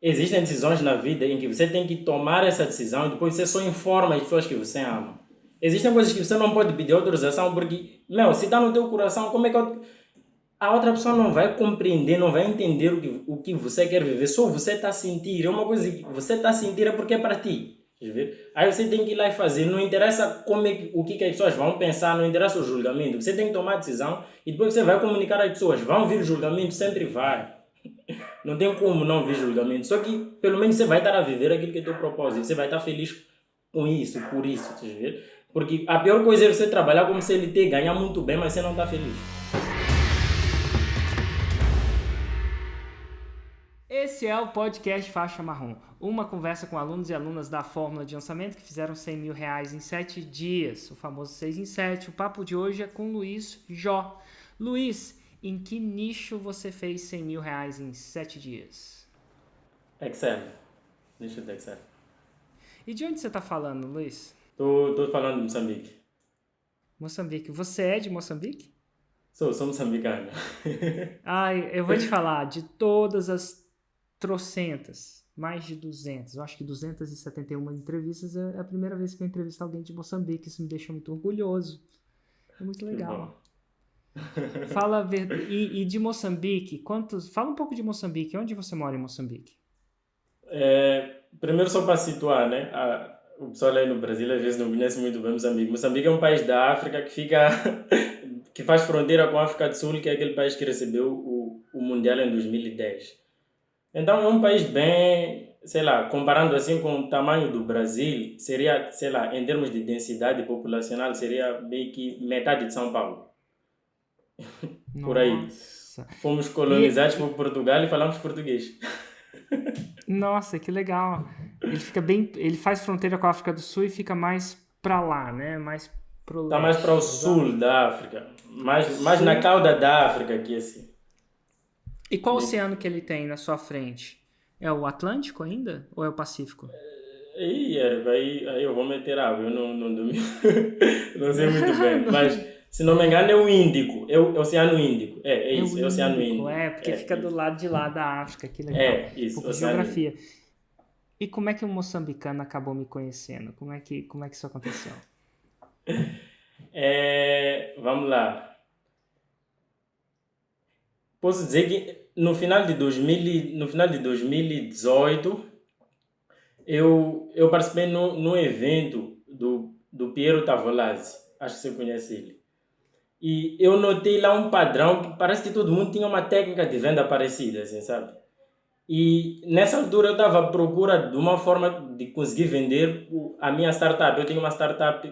existem decisões na vida em que você tem que tomar essa decisão e depois você só informa as pessoas que você ama. Existem coisas que você não pode pedir autorização porque, meu, se está no teu coração, como é que a outra pessoa não vai compreender, não vai entender o que você quer viver? Só você está a sentir. É uma coisa que você está a sentir é porque é para ti. Quer ver? Aí você tem que ir lá e fazer. Não interessa o que as pessoas vão pensar, não interessa o julgamento. Você tem que tomar a decisão e depois você vai comunicar às pessoas. Vão vir julgamento, sempre vai. Não tem como não vir julgamento. Só que pelo menos você vai estar a viver aquilo que é teu propósito. Você vai estar feliz com isso, por isso. Quer ver? Porque a pior coisa é você trabalhar como CLT, ganhar muito bem, mas você não está feliz. Esse é o podcast Faixa Marrom, uma conversa com alunos e alunas da Fórmula de Lançamento que fizeram R$100 mil em 7 dias, o famoso 6 em 7. O papo de hoje é com Luiz Jó. Luiz, em que nicho você fez R$100 mil em 7 dias? Excel. Nicho de Excel. E de onde você está falando, Luiz? Estou falando de Moçambique. Moçambique. Você é de Moçambique? Sou moçambicano. Ai, eu vou te falar, de todas as trocentas, mais de 200, eu acho que 271 entrevistas, é a primeira vez que eu entrevisto alguém de Moçambique, isso me deixa muito orgulhoso, é muito legal. Fala, e de Moçambique, fala um pouco de Moçambique, onde você mora em Moçambique? Primeiro só para situar, né? O pessoal aí no Brasil às vezes não conhece muito bem Moçambique. Moçambique é um país da África que fica que faz fronteira com a África do Sul, que é aquele país que recebeu o Mundial em 2010. Então é um país bem, sei lá, comparando assim com o tamanho do Brasil, seria, sei lá, em termos de densidade populacional, seria meio que metade de São Paulo. Por aí. Nossa. Fomos colonizados por Portugal e falamos português. Nossa, que legal. Ele faz fronteira com a África do Sul e fica mais para lá, né? Mais pro Está leste. mais para o sul da África, mais na cauda da África aqui assim. E qual oceano que ele tem na sua frente? É o Atlântico ainda? Ou é o Pacífico? Aí eu vou meter água, eu não domino, não sei muito bem, mas se não me engano é o Índico, é o Oceano Índico, é isso, é o Oceano Índico. Porque fica do lado de lá da África, que legal. Isso, um pouco de geografia. E como é que um moçambicano acabou me conhecendo? Como é que isso aconteceu? Vamos lá. Posso dizer que no final de 2018 eu participei no evento do Piero Tavolazzi, acho que você conhece ele. E eu notei lá um padrão que parece que todo mundo tinha uma técnica de venda parecida, assim, sabe? E nessa altura eu estava à procura de uma forma de conseguir vender a minha startup. Eu tenho uma startup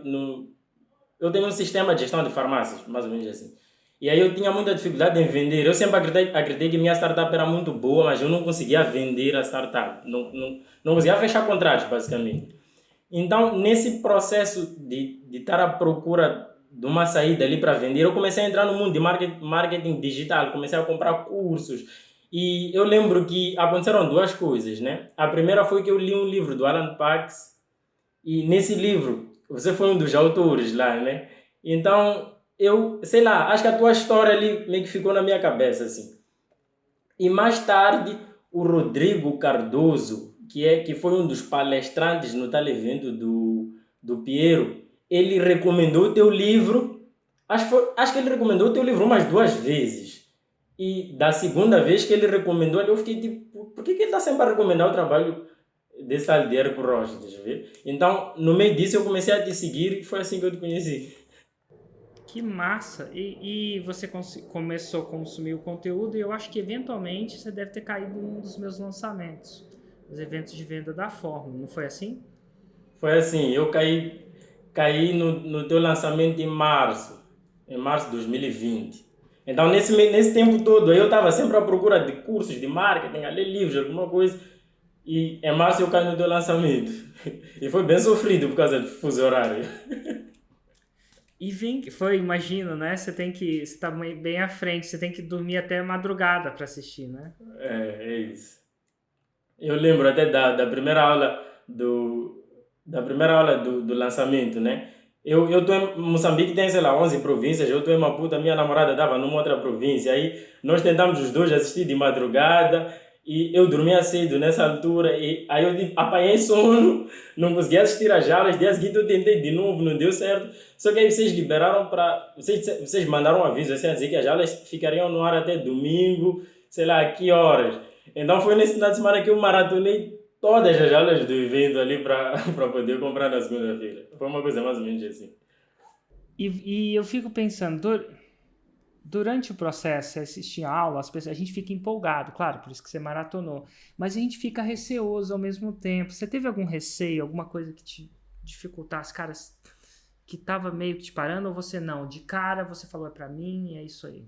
eu tenho um sistema de gestão de farmácias, mais ou menos assim. E aí eu tinha muita dificuldade em vender. Eu sempre acreditei que minha startup era muito boa, mas eu não conseguia vender a startup. Não conseguia fechar contratos, basicamente. Então, nesse processo de estar à procura de uma saída ali para vender, eu comecei a entrar no mundo de marketing digital. Comecei a comprar cursos. E eu lembro que aconteceram duas coisas, né? A primeira foi que eu li um livro do Alan Parks. E nesse livro, você foi um dos autores lá, né? Então, eu, sei lá, acho que a tua história ali meio que ficou na minha cabeça, assim. E mais tarde, o Rodrigo Cardoso, que foi um dos palestrantes no televento do Piero, ele recomendou o teu livro. Acho que ele recomendou o teu livro umas 2 vezes. E da segunda vez que ele recomendou, eu fiquei tipo, por que ele está sempre a recomendar o trabalho desse tal de Érico Rocha, deixa eu ver? Então, no meio disso, eu comecei a te seguir e foi assim que eu te conheci. Que massa! E você começou a consumir o conteúdo e eu acho que eventualmente você deve ter caído em um dos meus lançamentos, os eventos de venda da Fórmula, não foi assim? Foi assim, eu caí no teu lançamento em março de 2020. Então, nesse tempo todo, eu estava sempre à procura de cursos de marketing, a ler livros, alguma coisa. E em março eu caí no teu lançamento. E foi bem sofrido por causa do fuso horário. E imagino, né? Você tá bem à frente, você tem que dormir até madrugada para assistir, né? É isso. Eu lembro até da primeira aula do lançamento, né? Eu tô em Moçambique, tem, sei lá, 11 províncias, eu tô em Maputo, minha namorada estava numa outra província, aí nós tentamos os dois assistir de madrugada, e eu dormia cedo nessa altura, e aí eu tipo, apanhei sono, não consegui assistir às aulas, dia seguinte eu tentei de novo, não deu certo. Só que aí vocês liberaram para. Vocês mandaram um aviso assim, a dizer que as aulas ficariam no ar até domingo, sei lá, que horas. Então foi nesse final de semana que eu maratonei todas as aulas do evento ali para para poder comprar na segunda-feira. Foi uma coisa mais ou menos assim. E eu fico pensando, durante o processo, assistir a aula, a gente fica empolgado, claro, por isso que você maratonou, mas a gente fica receoso ao mesmo tempo. Você teve algum receio, alguma coisa que te dificultasse, cara, que tava meio que te parando, ou você não? De cara você falou, é pra mim, é isso aí.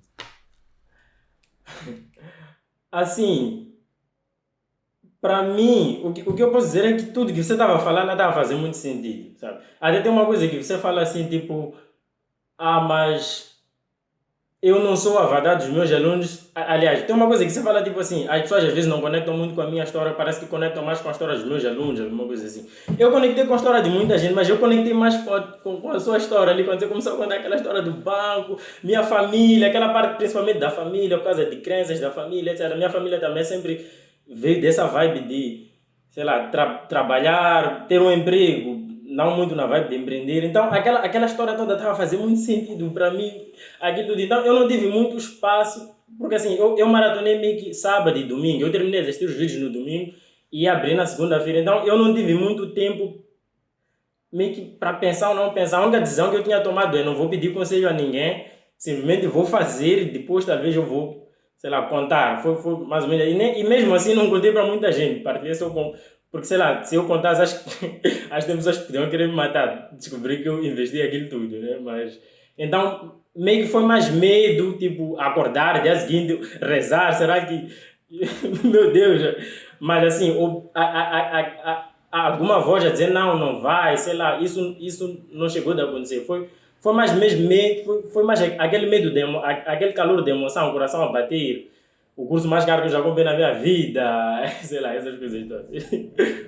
Assim, para mim, o que eu posso dizer é que tudo que você estava falando estava a fazer muito sentido, sabe? Até tem uma coisa que você fala assim, tipo, ah, mas eu não sou a verdade dos meus alunos. Aliás, tem uma coisa que você fala, tipo assim, as pessoas às vezes não conectam muito com a minha história, parece que conectam mais com a história dos meus alunos, alguma coisa assim. Eu conectei com a história de muita gente, mas eu conectei mais com a sua história ali, quando você começou a contar aquela história do banco, minha família, aquela parte principalmente da família, por causa de crenças da família, etc. Minha família também sempre veio dessa vibe de, sei lá, trabalhar, ter um emprego, não muito na vibe de empreender. Então, aquela história toda estava a fazer muito sentido para mim, aquilo tudo. Então, eu não tive muito espaço, porque assim, eu maratonei meio que sábado e domingo. Eu terminei de assistir os vídeos no domingo e abri na segunda-feira. Então, eu não tive muito tempo meio que para pensar ou não pensar. A única decisão que eu tinha tomado é não vou pedir conselho a ninguém, simplesmente vou fazer e depois talvez eu vou, sei lá, contar. Foi mais ou menos. E mesmo assim não contei para muita gente, partilhei só com. Porque, sei lá, se eu contasse, acho que as pessoas podiam querer me matar. Descobri que eu investi aquilo tudo, né? Mas. Então, meio que foi mais medo, tipo, acordar, dia seguinte, rezar, será que. Meu Deus! Mas assim, alguma voz a dizer não, não vai, sei lá, isso não chegou a acontecer. Foi mais mesmo medo, foi mais aquele medo, aquele calor de emoção, o coração a bater, o curso mais caro que eu já comprei na minha vida, sei lá, essas coisas todas.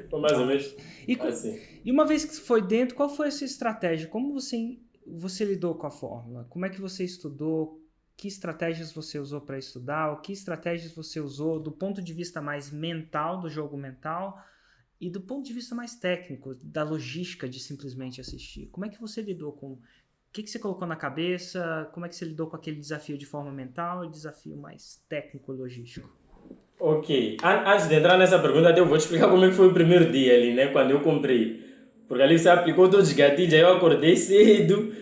Foi mais ou menos E, assim. e uma vez que você foi dentro, qual foi a sua estratégia? Como você lidou com a fórmula? Como é que você estudou? Que estratégias você usou para estudar? O que estratégias você usou do ponto de vista mais mental, do jogo mental, e do ponto de vista mais técnico, da logística de simplesmente assistir? Como é que você lidou com... O que você colocou na cabeça? Como é que você lidou com aquele desafio de forma mental e desafio mais técnico e logístico? Ok, antes de entrar nessa pergunta, eu vou te explicar como é que foi o primeiro dia ali, né, quando eu comprei. Porque ali você aplicou todos os gatilhos, aí eu acordei cedo.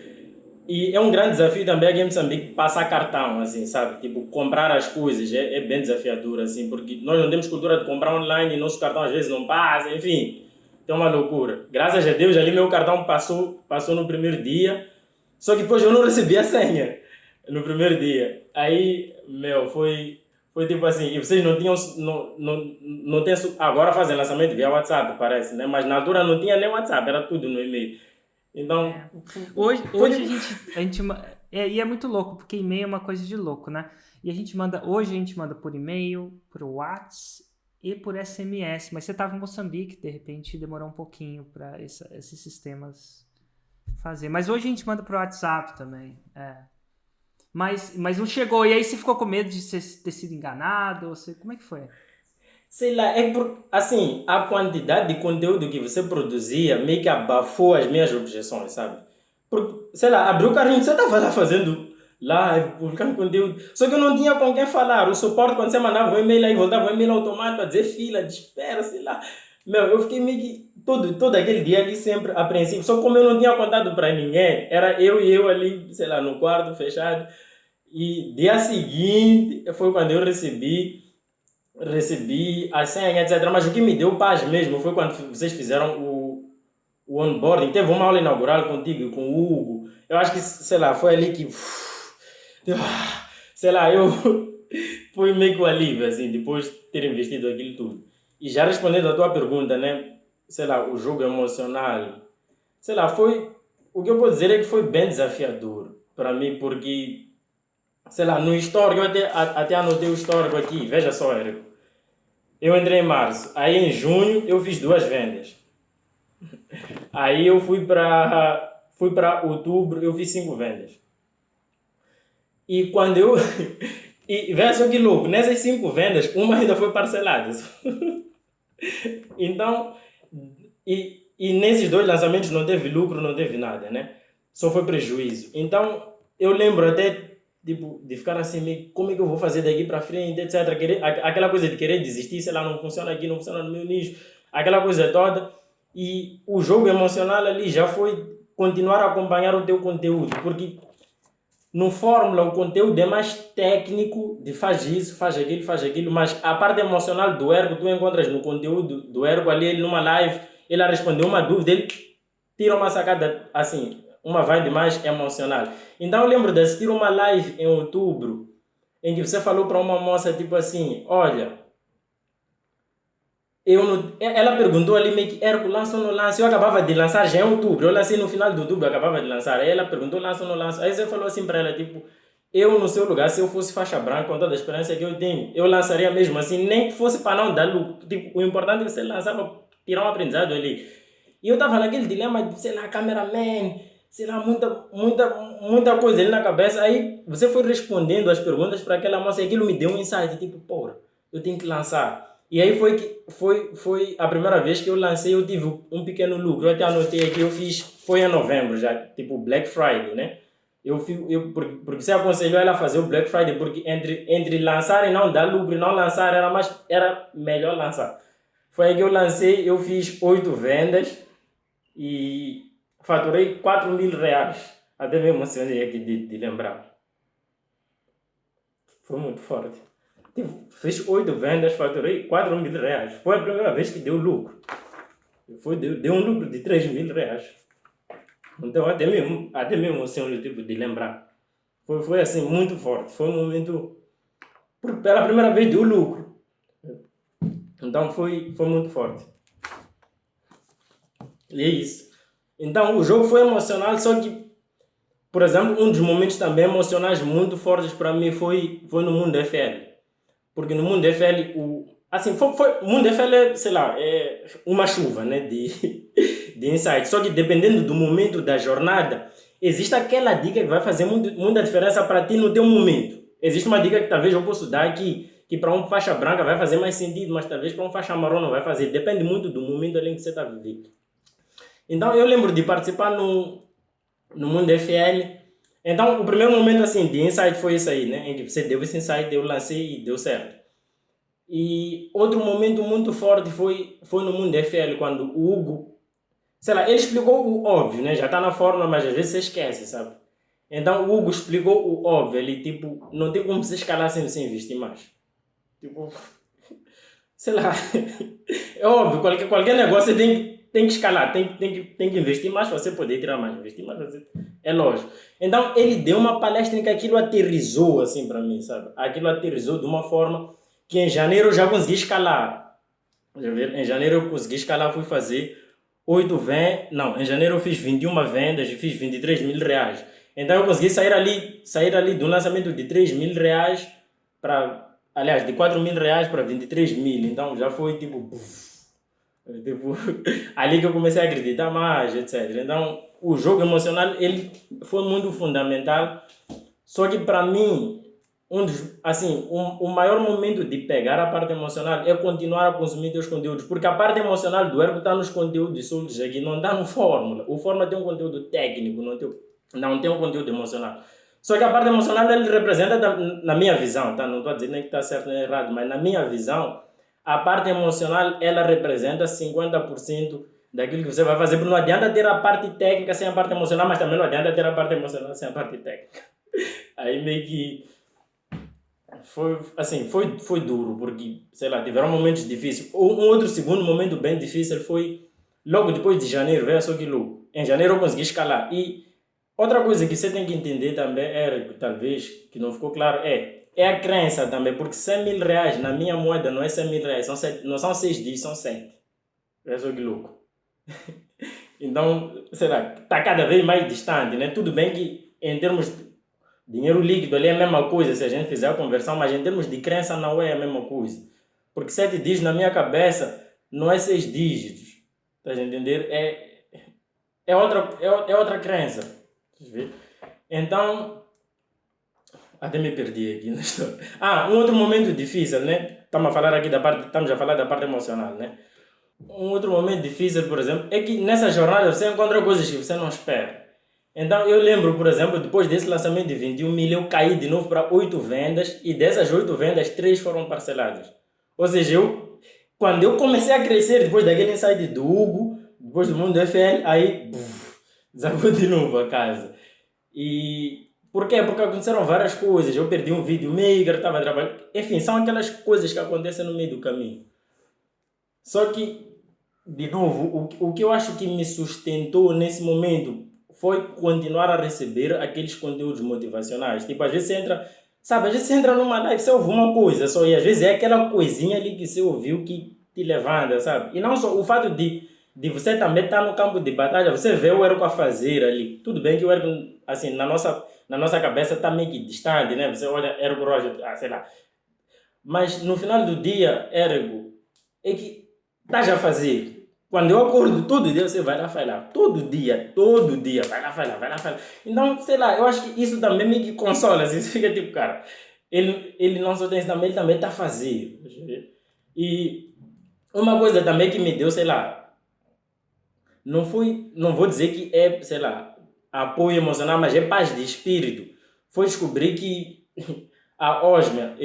E é um grande desafio também aqui em Moçambique passar cartão, assim, sabe? Tipo, comprar as coisas é bem desafiador, assim, porque nós não temos cultura de comprar online e nosso cartão às vezes não passa, enfim, é uma loucura. Graças a Deus, ali meu cartão passou no primeiro dia, só que depois eu não recebi a senha no primeiro dia. Aí, meu, foi tipo assim, e vocês não tinham, não tem, agora fazem lançamento via WhatsApp, parece, né? Mas na altura não tinha nem WhatsApp, era tudo no e-mail. Então, É. Hoje, foi hoje tipo. e é muito louco, porque e-mail é uma coisa de louco, né? E hoje a gente manda por e-mail, por WhatsApp e por SMS, mas você estava em Moçambique, de repente demorou um pouquinho para esses sistemas fazer. Mas hoje a gente manda por WhatsApp também. É. Mas não chegou, e aí você ficou com medo de ter sido enganado? Como é que foi? Sei lá, assim, a quantidade de conteúdo que você produzia meio que abafou as minhas objeções, sabe? Porque, sei lá, abriu o carrinho, você estava lá fazendo live, publicando conteúdo, só que eu não tinha com quem falar. O suporte, quando você mandava um e-mail aí, voltava um e-mail automático a dizer fila de espera, sei lá. Meu, eu fiquei meio que todo aquele dia ali sempre apreensivo. Só que como eu não tinha contado para ninguém, era eu e eu ali, sei lá, no quarto fechado. E dia seguinte foi quando eu recebi a senha, etc. Mas o que me deu paz mesmo foi quando vocês fizeram o onboarding. Teve uma aula inaugural contigo e com o Hugo. Eu acho que, sei lá, foi ali que. Sei lá, eu fui meio que um alívio, assim, depois de ter investido aquilo tudo. E já respondendo a tua pergunta, né? Sei lá, o jogo emocional. Sei lá, foi. O que eu posso dizer é que foi bem desafiador para mim, porque, sei lá, no histórico, eu até anotei o histórico aqui. Veja só, Érico. Eu entrei em março. Aí em junho eu fiz duas vendas. Aí eu fui para outubro, eu fiz cinco vendas. E quando eu E veja só que louco, nessas 5 vendas, uma ainda foi parcelada. Então, e nesses dois lançamentos não teve lucro, não teve nada, né? Só foi prejuízo. Então, eu lembro até tipo, de ficar assim, meio, como é que eu vou fazer daqui para frente, etc. Aquela coisa de querer desistir, sei lá, não funciona aqui, não funciona no meu nicho, aquela coisa toda. E o jogo emocional ali já foi continuar a acompanhar o teu conteúdo, porque no Fórmula, o conteúdo é mais técnico, de faz isso, faz aquilo, mas a parte emocional do ergo, tu encontras no conteúdo do ergo ali, ele numa live, ele a responder uma dúvida, ele tira uma sacada assim, uma vibe mais emocional. Então eu lembro de assistir uma live em outubro, em que você falou para uma moça tipo assim, olha, ela perguntou ali meio que ergo lança ou não lança, eu acabava de lançar já em outubro, eu lancei no final de outubro, eu acabava de lançar, aí ela perguntou lança ou não lança, aí você falou assim para ela tipo, eu no seu lugar, se eu fosse faixa branca, com toda a experiência que eu tenho, eu lançaria mesmo assim, nem que fosse para não dar lucro, tipo, o importante é você lançar para tirar um aprendizado ali. E eu estava naquele dilema de, sei lá, cameraman, sei lá, muita coisa ali na cabeça. Aí você foi respondendo as perguntas para aquela moça e aquilo me deu um insight, tipo, porra, eu tenho que lançar. E aí foi a primeira vez que eu lancei, eu tive um pequeno lucro. Eu até anotei aqui, eu fiz, foi em novembro já, tipo Black Friday, né? Porque você aconselhou ela a fazer o Black Friday, porque entre lançar e não dar lucro e não lançar, era melhor lançar. Foi aí que eu lancei, eu fiz 8 vendas e faturei 4.000 reais. Até me emocionei aqui de lembrar. Foi muito forte. Tipo, fiz 8 vendas, faturei 4.000 reais. Foi a primeira vez que deu lucro. Deu um lucro de 3.000 reais. Então até me emociono tipo, de lembrar. Foi assim, muito forte. Foi um momento. Pela primeira vez deu lucro. Então foi muito forte. E é isso. Então o jogo foi emocional, só que por exemplo, um dos momentos também emocionais muito fortes para mim foi no Mundo FL. Porque no Mundo FL, assim, o Mundo FL é, sei lá, é uma chuva né, de insights. Só que dependendo do momento da jornada, existe aquela dica que vai fazer muita diferença para ti no teu momento. Existe uma dica que talvez eu possa dar aqui, que para um faixa branca vai fazer mais sentido, mas talvez para um faixa marrom não vai fazer. Depende muito do momento ali em que você está vivendo. Então eu lembro de participar no Mundo FL. Então, o primeiro momento assim de insight foi isso aí, né? Em que você deu esse insight, eu lancei e deu certo. E outro momento muito forte foi no Mundo FL, quando o Hugo, sei lá, ele explicou o óbvio, né? Já está na fórmula, mas às vezes você esquece, sabe? Então, o Hugo explicou o óbvio, ele, tipo, não tem como você escalar sem investir mais. Tipo, sei lá, é óbvio, qualquer negócio tem que escalar, tem que investir mais para você poder tirar mais, investir mais para você, é lógico. Então ele deu uma palestra em que aquilo aterrizou assim para mim, sabe? Aquilo aterrizou de uma forma que em janeiro eu já consegui escalar. Em janeiro eu consegui escalar, fui fazer 8 vendas, não, em janeiro eu fiz 21 vendas e fiz 23.000 reais. Então eu consegui sair ali do lançamento de 3.000 reais para, aliás, de 4.000 reais para 23.000. Então já foi tipo, tipo, ali que eu comecei a acreditar mais, etc. Então o jogo emocional ele foi muito fundamental. Só que para mim, o maior momento de pegar a parte emocional é continuar a consumir teus conteúdos, porque a parte emocional do ergo está nos conteúdos soltos aqui, não está no Fórmula. O Fórmula tem um conteúdo técnico, não tem um conteúdo emocional. Só que a parte emocional ele representa, na minha visão, tá? Não estou a dizer nem que está certo nem errado, mas na minha visão, a parte emocional ela representa 50% daquilo que você vai fazer, porque não adianta ter a parte técnica sem a parte emocional, mas também não adianta ter a parte emocional sem a parte técnica. Aí meio que foi duro, porque, sei lá, tiveram momentos difíceis. Um outro segundo momento bem difícil foi logo depois de janeiro, veja só que louco. Em janeiro eu consegui escalar. E outra coisa que você tem que entender também, Érico, talvez, que não ficou claro, é a crença também, porque 100.000 reais na minha moeda não é 100.000 reais, não são 6 dias, são 7. Veja só que louco. Então, sei lá, está cada vez mais distante, né? Tudo bem que em termos de dinheiro líquido ali é a mesma coisa se a gente fizer a conversão, mas em termos de crença não é a mesma coisa. Porque 7 dígitos na minha cabeça não é 6 dígitos. Estás a entender? É outra crença. Então, Até me perdi aqui na história. Ah, um outro momento difícil, né? Estamos a falar da parte emocional, né? Um outro momento difícil, por exemplo, é que nessa jornada você encontra coisas que você não espera. Então eu lembro, por exemplo, depois desse lançamento de 21 mil, eu caí de novo para 8 vendas e dessas 8 vendas, 3 foram parceladas. Ou seja, quando eu comecei a crescer, depois daquele insight do Hugo, depois do Mundo FL, aí desabou de novo a casa. E por quê? Porque aconteceram várias coisas. Eu perdi um vídeo maker, estava trabalhando. Enfim, são aquelas coisas que acontecem no meio do caminho. Só que, de novo, o que eu acho que me sustentou nesse momento foi continuar a receber aqueles conteúdos motivacionais. Tipo, às vezes você entra, sabe, às vezes você entra numa live, você ouve uma coisa só, e às vezes é aquela coisinha ali que você ouviu que te levanta, sabe? E não só o fato de você também estar no campo de batalha, você vê o Érico a fazer ali. Tudo bem que o Érico, assim, na nossa cabeça está meio que distante, né? Você olha Érico Rocha, sei lá. Mas no final do dia, Érico, é que estás a fazer. Quando eu acordo todo dia, você vai lá falhar. Todo dia, vai lá falhar, vai lá falhar. Então, sei lá, eu acho que isso também me consola. Assim, você fica tipo, cara, ele não só tem isso também, ele também está a fazer. E uma coisa também que me deu, sei lá, não vou dizer que é, sei lá, apoio emocional, mas é paz de espírito. Foi descobrir que a Osmia,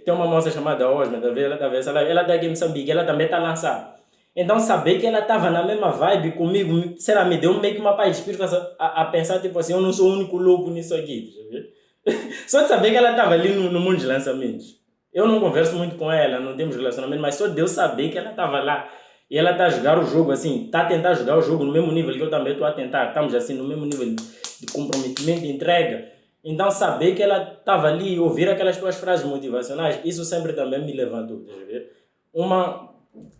tem uma moça chamada Osmia, ela está aqui em Moçambique, ela também está a lançar. Então, saber que ela estava na mesma vibe comigo, sei lá, me deu meio que uma paz de espírito a pensar, tipo assim, eu não sou o único louco nisso aqui. Só de saber que ela estava ali no mundo de lançamentos. Eu não converso muito com ela, não temos relacionamento, mas só de eu saber que ela estava lá e ela está a jogar o jogo assim, está a tentar jogar o jogo no mesmo nível que eu também estou a tentar, estamos assim no mesmo nível de comprometimento e entrega. Então, saber que ela estava ali e ouvir aquelas tuas frases motivacionais, isso sempre também me levantou.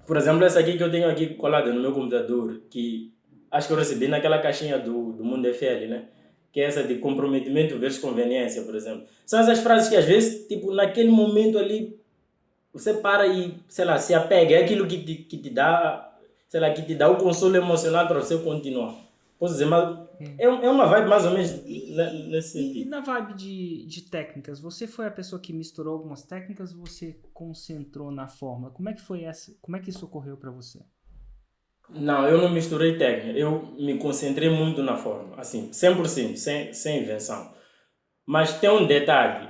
Por exemplo, essa aqui que eu tenho aqui colada no meu computador, que acho que eu recebi naquela caixinha do Mundo FL, né? Que é essa de comprometimento versus conveniência, por exemplo. São essas frases que às vezes, tipo, naquele momento ali, você para e, sei lá, se apega. É aquilo que te dá, sei lá, que te dá o consolo emocional para você continuar. Posso dizer, mas é uma vibe mais ou menos nesse E sentido. na vibe de técnicas, você foi a pessoa que misturou algumas técnicas ou você concentrou na fórmula? Como é que foi essa? Como é que isso ocorreu para você? Não, eu não misturei técnica. Eu me concentrei muito na forma. Assim, 100%, sem invenção. Mas tem um detalhe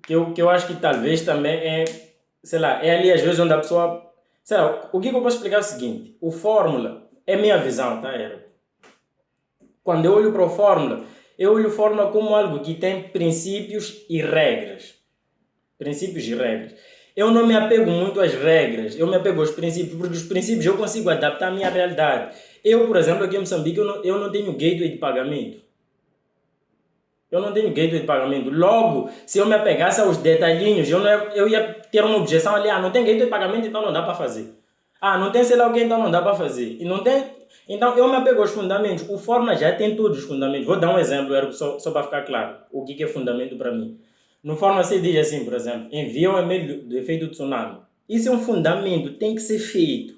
que eu acho que talvez também é, sei lá, é ali às vezes onde a pessoa. Sei lá, o que eu posso explicar é o seguinte: o fórmula é minha visão, tá, Ero? Quando eu olho para o fórmula, eu olho fórmula como algo que tem princípios e regras. Princípios e regras. Eu não me apego muito às regras, eu me apego aos princípios, porque os princípios eu consigo adaptar à minha realidade. Eu, por exemplo, aqui em Moçambique, eu não tenho gateway de pagamento. Eu não tenho gateway de pagamento. Logo, se eu me apegasse aos detalhinhos, eu ia ter uma objeção ali. Ah, não tem gateway de pagamento, então não dá para fazer. Ah, não tem sei lá o que, então não dá para fazer. E não tem. Então eu me apego aos fundamentos. O Forma já tem todos os fundamentos. Vou dar um exemplo, Eric, só para ficar claro o que é fundamento para mim. No Forma se diz assim, por exemplo, envia o e-mail do efeito tsunami. Isso é um fundamento, tem que ser feito.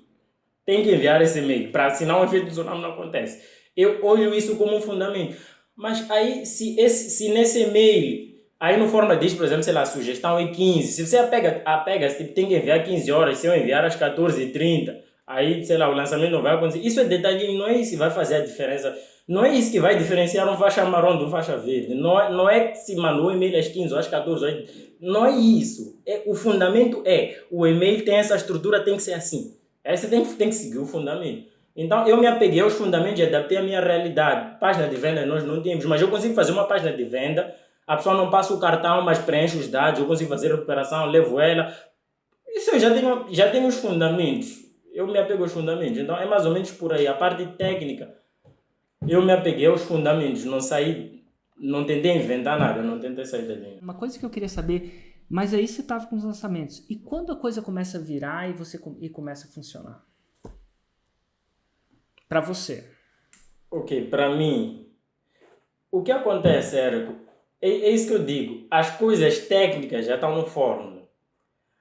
Tem que enviar esse e-mail, senão o efeito tsunami não acontece. Eu olho isso como um fundamento. Mas aí, se nesse e-mail, aí no forma diz, por exemplo, sei lá, sugestão é 15. Se você apega tipo, tem que enviar 15 horas, se eu enviar às 14h30, aí, sei lá, o lançamento não vai acontecer. Isso é detalhe, não é isso que vai fazer a diferença. Não é isso que vai diferenciar um faixa marrom do faixa verde. Não é que se mandou o e-mail às 15 ou às 14 horas. Não é isso. O fundamento o e-mail tem essa estrutura, tem que ser assim. Aí você tem que seguir o fundamento. Então eu me apeguei aos fundamentos e adaptei à minha realidade. Página de venda nós não temos, mas eu consigo fazer uma página de venda. A pessoa não passa o cartão, mas preenche os dados. Eu consigo fazer a recuperação, levo ela. Isso eu já tenho os fundamentos. Eu me apego aos fundamentos. Então é mais ou menos por aí. A parte técnica, eu me apeguei aos fundamentos. Não saí, não tentei inventar nada, não tentei sair da linha. Uma coisa que eu queria saber, mas aí você estava com os lançamentos. E quando a coisa começa a virar e começa a funcionar? Para você. Ok, para mim, o que acontece, Érico, é isso que eu digo. As coisas técnicas já estão no fórmula.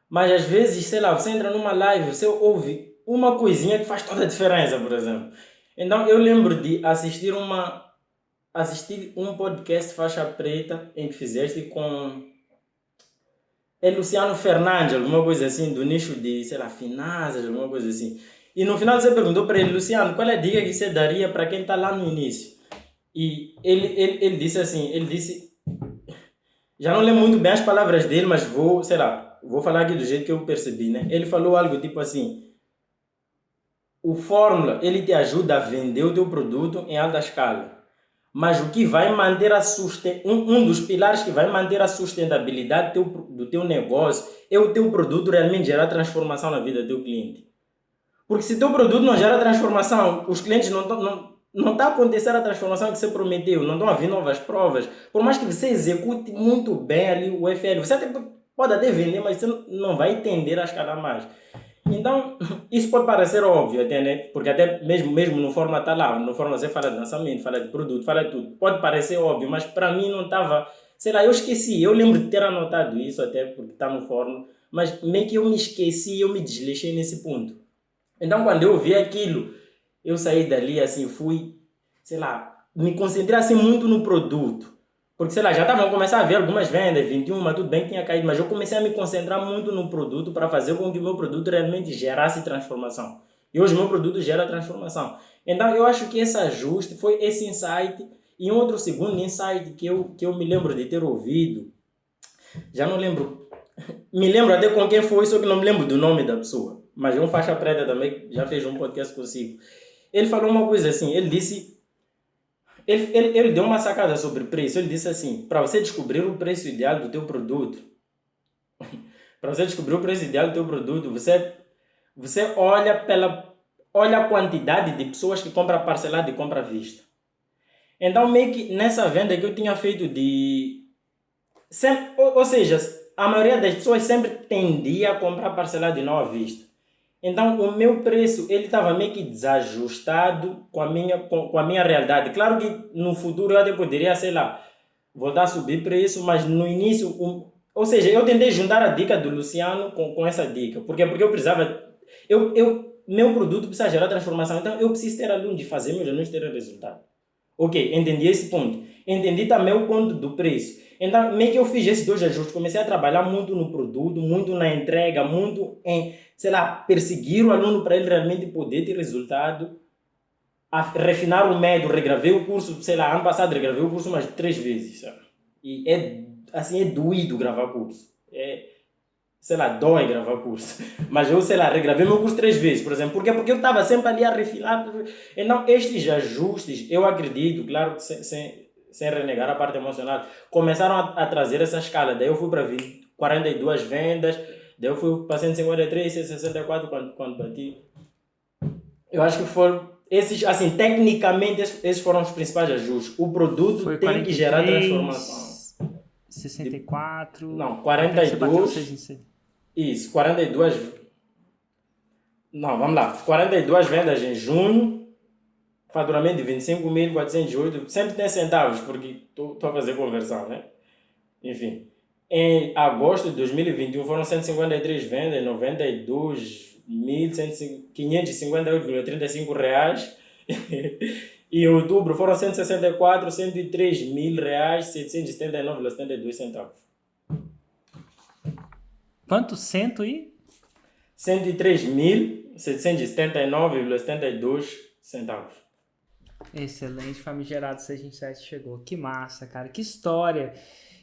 Mas às vezes, sei lá, você entra numa live, você ouve uma coisinha que faz toda a diferença, por exemplo. Então eu lembro de assistir um podcast Faixa Preta em que fizeste com é Luciano Fernandes, alguma coisa assim, do nicho de, sei lá, finanças, alguma coisa assim. E no final você perguntou para ele, Luciano, qual é a dica que você daria para quem está lá no início? E ele disse assim, ele disse, já não lembro muito bem as palavras dele, mas vou, sei lá, vou falar aqui do jeito que eu percebi, né? Ele falou algo tipo assim, o Fórmula, ele te ajuda a vender o teu produto em alta escala. Mas o que vai manter um dos pilares que vai manter a sustentabilidade do teu negócio é o teu produto realmente gerar transformação na vida do teu cliente. Porque se teu produto não gera transformação, os clientes não está acontecendo a transformação que você prometeu, não estão a vir novas provas. Por mais que você execute muito bem ali o FL, você pode até vender, mas você não vai tender a escalar mais. Então, isso pode parecer óbvio até, né? Porque até mesmo no forma está lá, no forma você fala de lançamento, fala de produto, fala de tudo. Pode parecer óbvio, mas para mim não estava, sei lá, eu esqueci. Eu lembro de ter anotado isso até porque está no forno, mas meio que eu me esqueci, eu me desleixei nesse ponto. Então, quando eu vi aquilo, eu saí dali assim, fui, sei lá, me concentrei assim muito no produto. Porque, sei lá, já estavam a começar a ver algumas vendas, 21, tudo bem que tinha caído, mas eu comecei a me concentrar muito no produto para fazer com que o meu produto realmente gerasse transformação. E hoje o meu produto gera transformação. Então, eu acho que esse ajuste foi esse insight. E um outro segundo insight que eu me lembro de ter ouvido, já não lembro, me lembro até com quem foi, só que não me lembro do nome da pessoa. Mas é um faixa preta também, já fez um podcast consigo. Ele falou uma coisa assim, ele disse, ele deu uma sacada sobre preço, ele disse assim, para você descobrir o preço ideal do teu produto, para você descobrir o preço ideal do teu produto, você olha a quantidade de pessoas que compram parcelado e compram à vista. Então, meio que nessa venda que eu tinha feito de... ou seja, a maioria das pessoas sempre tendia a comprar parcelado e não à vista. Então, o meu preço ele estava meio que desajustado com a minha realidade. Claro que no futuro eu até poderia, sei lá, voltar a subir preço, mas no início, ou seja, eu tentei juntar a dica do Luciano com essa dica. Por quê? Porque eu precisava, meu produto precisa gerar transformação, então eu preciso ter aluno de fazer meus alunos terem resultado. Ok, entendi esse ponto. Entendi também o ponto do preço. Então, meio que eu fiz esses dois ajustes. Comecei a trabalhar muito no produto, muito na entrega, muito em, sei lá, perseguir o aluno para ele realmente poder ter resultado. A refinar o método, regravei o curso, sei lá, ano passado regravei o curso umas 3 vezes, sabe? E assim, é doído gravar curso. Sei lá, dói gravar curso. Mas eu, sei lá, regravei meu curso 3 vezes, por exemplo. Por quê? Porque eu estava sempre ali a refinar. Então, estes ajustes, eu acredito, claro, que sem renegar a parte emocional, começaram a trazer essa escala. Daí eu fui para 42 vendas, daí eu fui para 153, 164 quando bati. Eu acho que foram esses, assim, tecnicamente, esses foram os principais ajustes. O produto Foi tem que gerar transformação. 43, 64, Não, até que você bateu 42, 6 em 6. isso, 42. Não, vamos lá. 42 vendas em junho, faturamento de 25.408, sempre tem centavos, porque estou a fazer conversão, né? Enfim. Em agosto de 2021 foram 153 vendas, 92.558,35 reais. E em outubro foram 164, 103 mil reais, 779,72 centavos. Quanto? Cento e? 103.779,72 centavos. Excelente, famigerado 6 em 7 chegou. Que massa, cara. Que história.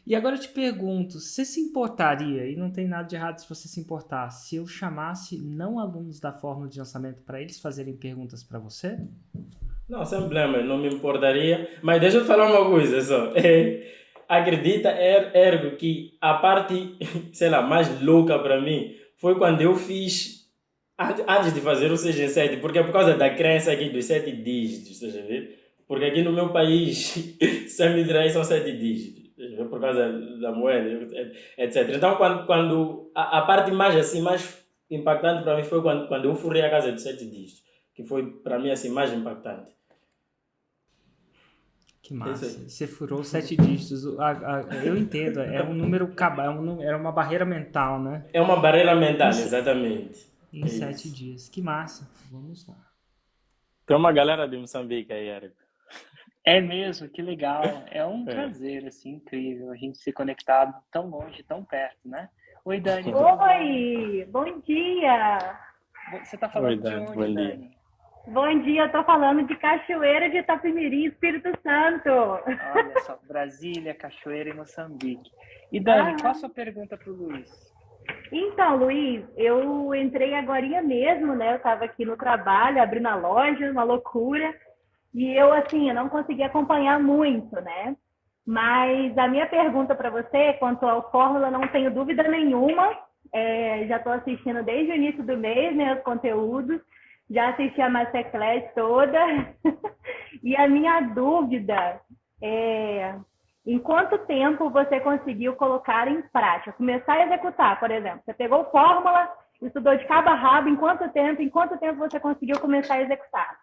E agora eu te pergunto, você se importaria, e não tem nada de errado se você se importar, se eu chamasse não alunos da fórmula de lançamento para eles fazerem perguntas para você? Não, sem problema, não me importaria. Mas deixa eu te falar uma coisa só. Acredita, Ergo, que a parte, sei lá, mais louca para mim foi quando eu fiz, antes de fazer o 6 em 7, porque é por causa da crença aqui dos 7 dígitos, estás a ver? Porque aqui no meu país, 100 mil reais são 7 dígitos, estás a ver? Por causa da moeda, etc. Então, quando a parte mais assim, mais impactante para mim foi quando eu furei a casa de 7 dígitos, que foi para mim assim mais impactante. Que É isso massa. aí. Você furou 7 dígitos. Eu entendo, é um número era uma barreira mental, né? É uma barreira Em, mental, se- exatamente. em É 7 isso. dias. Que massa. Vamos lá. Tem uma galera de Moçambique aí, Eric. É mesmo, que legal. É um É. prazer, assim, incrível a gente se conectar tão longe, tão perto, né? Oi, Dani, tudo bom? Oi, bom dia. Você tá Oi, falando de Dani, onde, bom dia. Dani? Bom dia, eu tô falando de Cachoeira de Itapemirim, Espírito Santo. Olha só, Brasília, Cachoeira e Moçambique. E Dani, qual a Aham. sua pergunta para o Luiz? Então, Luiz, eu entrei agorinha mesmo, né? Eu tava aqui no trabalho, abrindo a loja, uma loucura. E eu, assim, eu não consegui acompanhar muito, né? Mas a minha pergunta para você, quanto ao Fórmula, não tenho dúvida nenhuma. Já estou assistindo desde o início do mês, né, os conteúdos. Já assisti a Masterclass toda. E a minha dúvida é em quanto tempo você conseguiu colocar em prática? Começar a executar, por exemplo. Você pegou Fórmula, estudou de cabo a rabo, em quanto tempo você conseguiu começar a executar?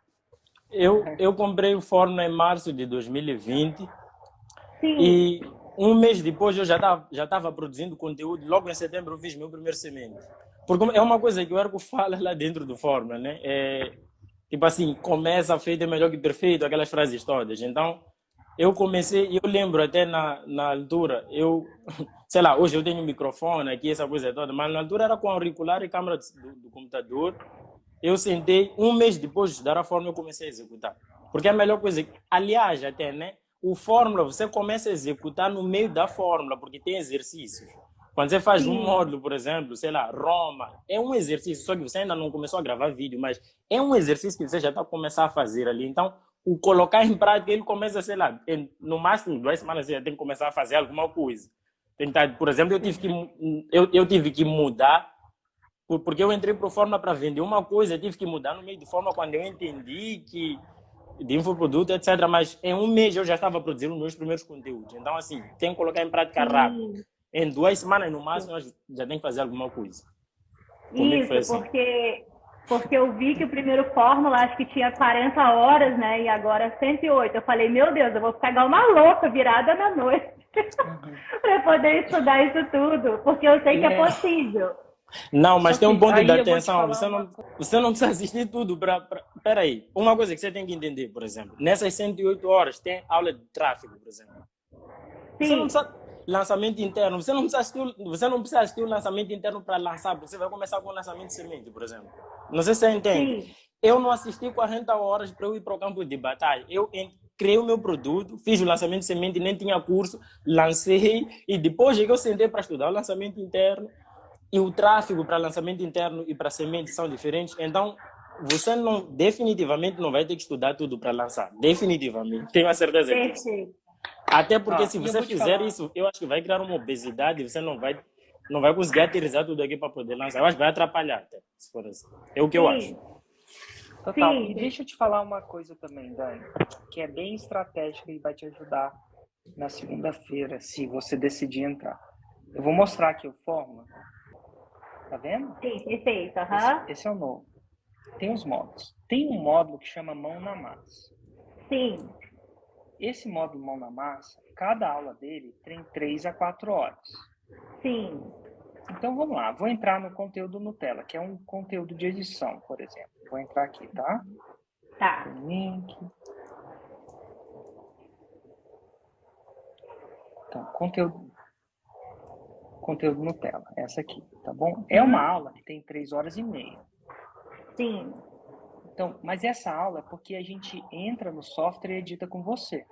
Eu comprei o Fórmula em março de 2020 Sim, e um mês depois eu já estava produzindo conteúdo. Logo em setembro eu fiz meu primeiro semente. Porque é uma coisa que o Ergo fala lá dentro do Fórmula, né? Tipo assim, começa feito é melhor que perfeito, aquelas frases todas. Então, eu comecei, eu lembro até na altura, sei lá, hoje eu tenho um microfone aqui, essa coisa toda, mas na altura era com auricular e câmera do computador. Eu sentei, um mês depois de estudar a fórmula, eu comecei a executar. Porque é a melhor coisa, aliás, até, né? O fórmula, você começa a executar no meio da fórmula, porque tem exercícios. Quando você faz um sim, módulo, por exemplo, sei lá, Roma, é um exercício, só que você ainda não começou a gravar vídeo, mas é um exercício que você já está a começar a fazer ali. Então, o colocar em prática, ele começa, sei lá, no máximo 2 semanas você já tem que começar a fazer alguma coisa. Tentar, por exemplo, eu tive que mudar porque eu entrei para forma para vender uma coisa, eu tive que mudar no meio de forma quando eu entendi que de infoproduto, etc. Mas em um mês eu já estava produzindo meus primeiros conteúdos. Então, assim, tem que colocar em prática rápido. sim. Em 2 semanas, no máximo, eu já tenho que fazer alguma coisa. Comigo foi Isso, assim. porque eu vi que o primeiro Fórmula acho que tinha 40 horas, né? E agora 108. Eu falei, meu Deus, eu vou ficar igual uma louca virada na noite Uhum. para poder estudar isso tudo, porque eu sei que é É, possível. Não, só mas tem um que ponto de aí eu vou te atenção. falar Você uma não, coisa. você não precisa assistir tudo. Peraí, uma coisa que você tem que entender, por exemplo. Nessas 108 horas, tem aula de tráfego, por exemplo. Você não Sim, precisa lançamento interno. Você não precisa assistir o lançamento interno para lançar, porque você vai começar com o lançamento de semente, por exemplo. Não sei se você entende. sim, Eu não assisti 40 horas para eu ir para o campo de batalha. Criei o meu produto, fiz o lançamento de semente, nem tinha curso, lancei e depois é que eu sentei para estudar o lançamento interno e o tráfego para lançamento interno e para semente são diferentes. Então, você definitivamente não vai ter que estudar tudo para lançar. Definitivamente. Tenho a certeza disso. perfeito. Até porque Ó, se e eu você vou te fizer falar. isso, eu acho que vai criar uma obesidade, você não vai conseguir aterrissar tudo aqui para poder lançar. Eu acho que vai atrapalhar até, se for assim. É o que eu acho. Sim, Total. E sim, deixa eu te falar uma coisa também, Dani, que é bem estratégica e vai te ajudar na segunda-feira, se você decidir entrar. Eu vou mostrar aqui o Fórmula. Tá vendo? sim, perfeito. Esse, Aham. esse é o novo. Tem os módulos. Tem um módulo que chama Mão na Massa. Sim, Esse módulo Mão na Massa, cada aula dele tem 3 a 4 horas. sim, Então vamos lá, vou entrar no conteúdo Nutella, que é um conteúdo de edição, por exemplo. Vou entrar aqui, tá? tá. Tem link. Então, conteúdo Nutella, essa aqui, tá bom? É uma aula que tem 3 horas e meia. Sim. Então, mas essa aula é porque a gente entra no software e edita com você.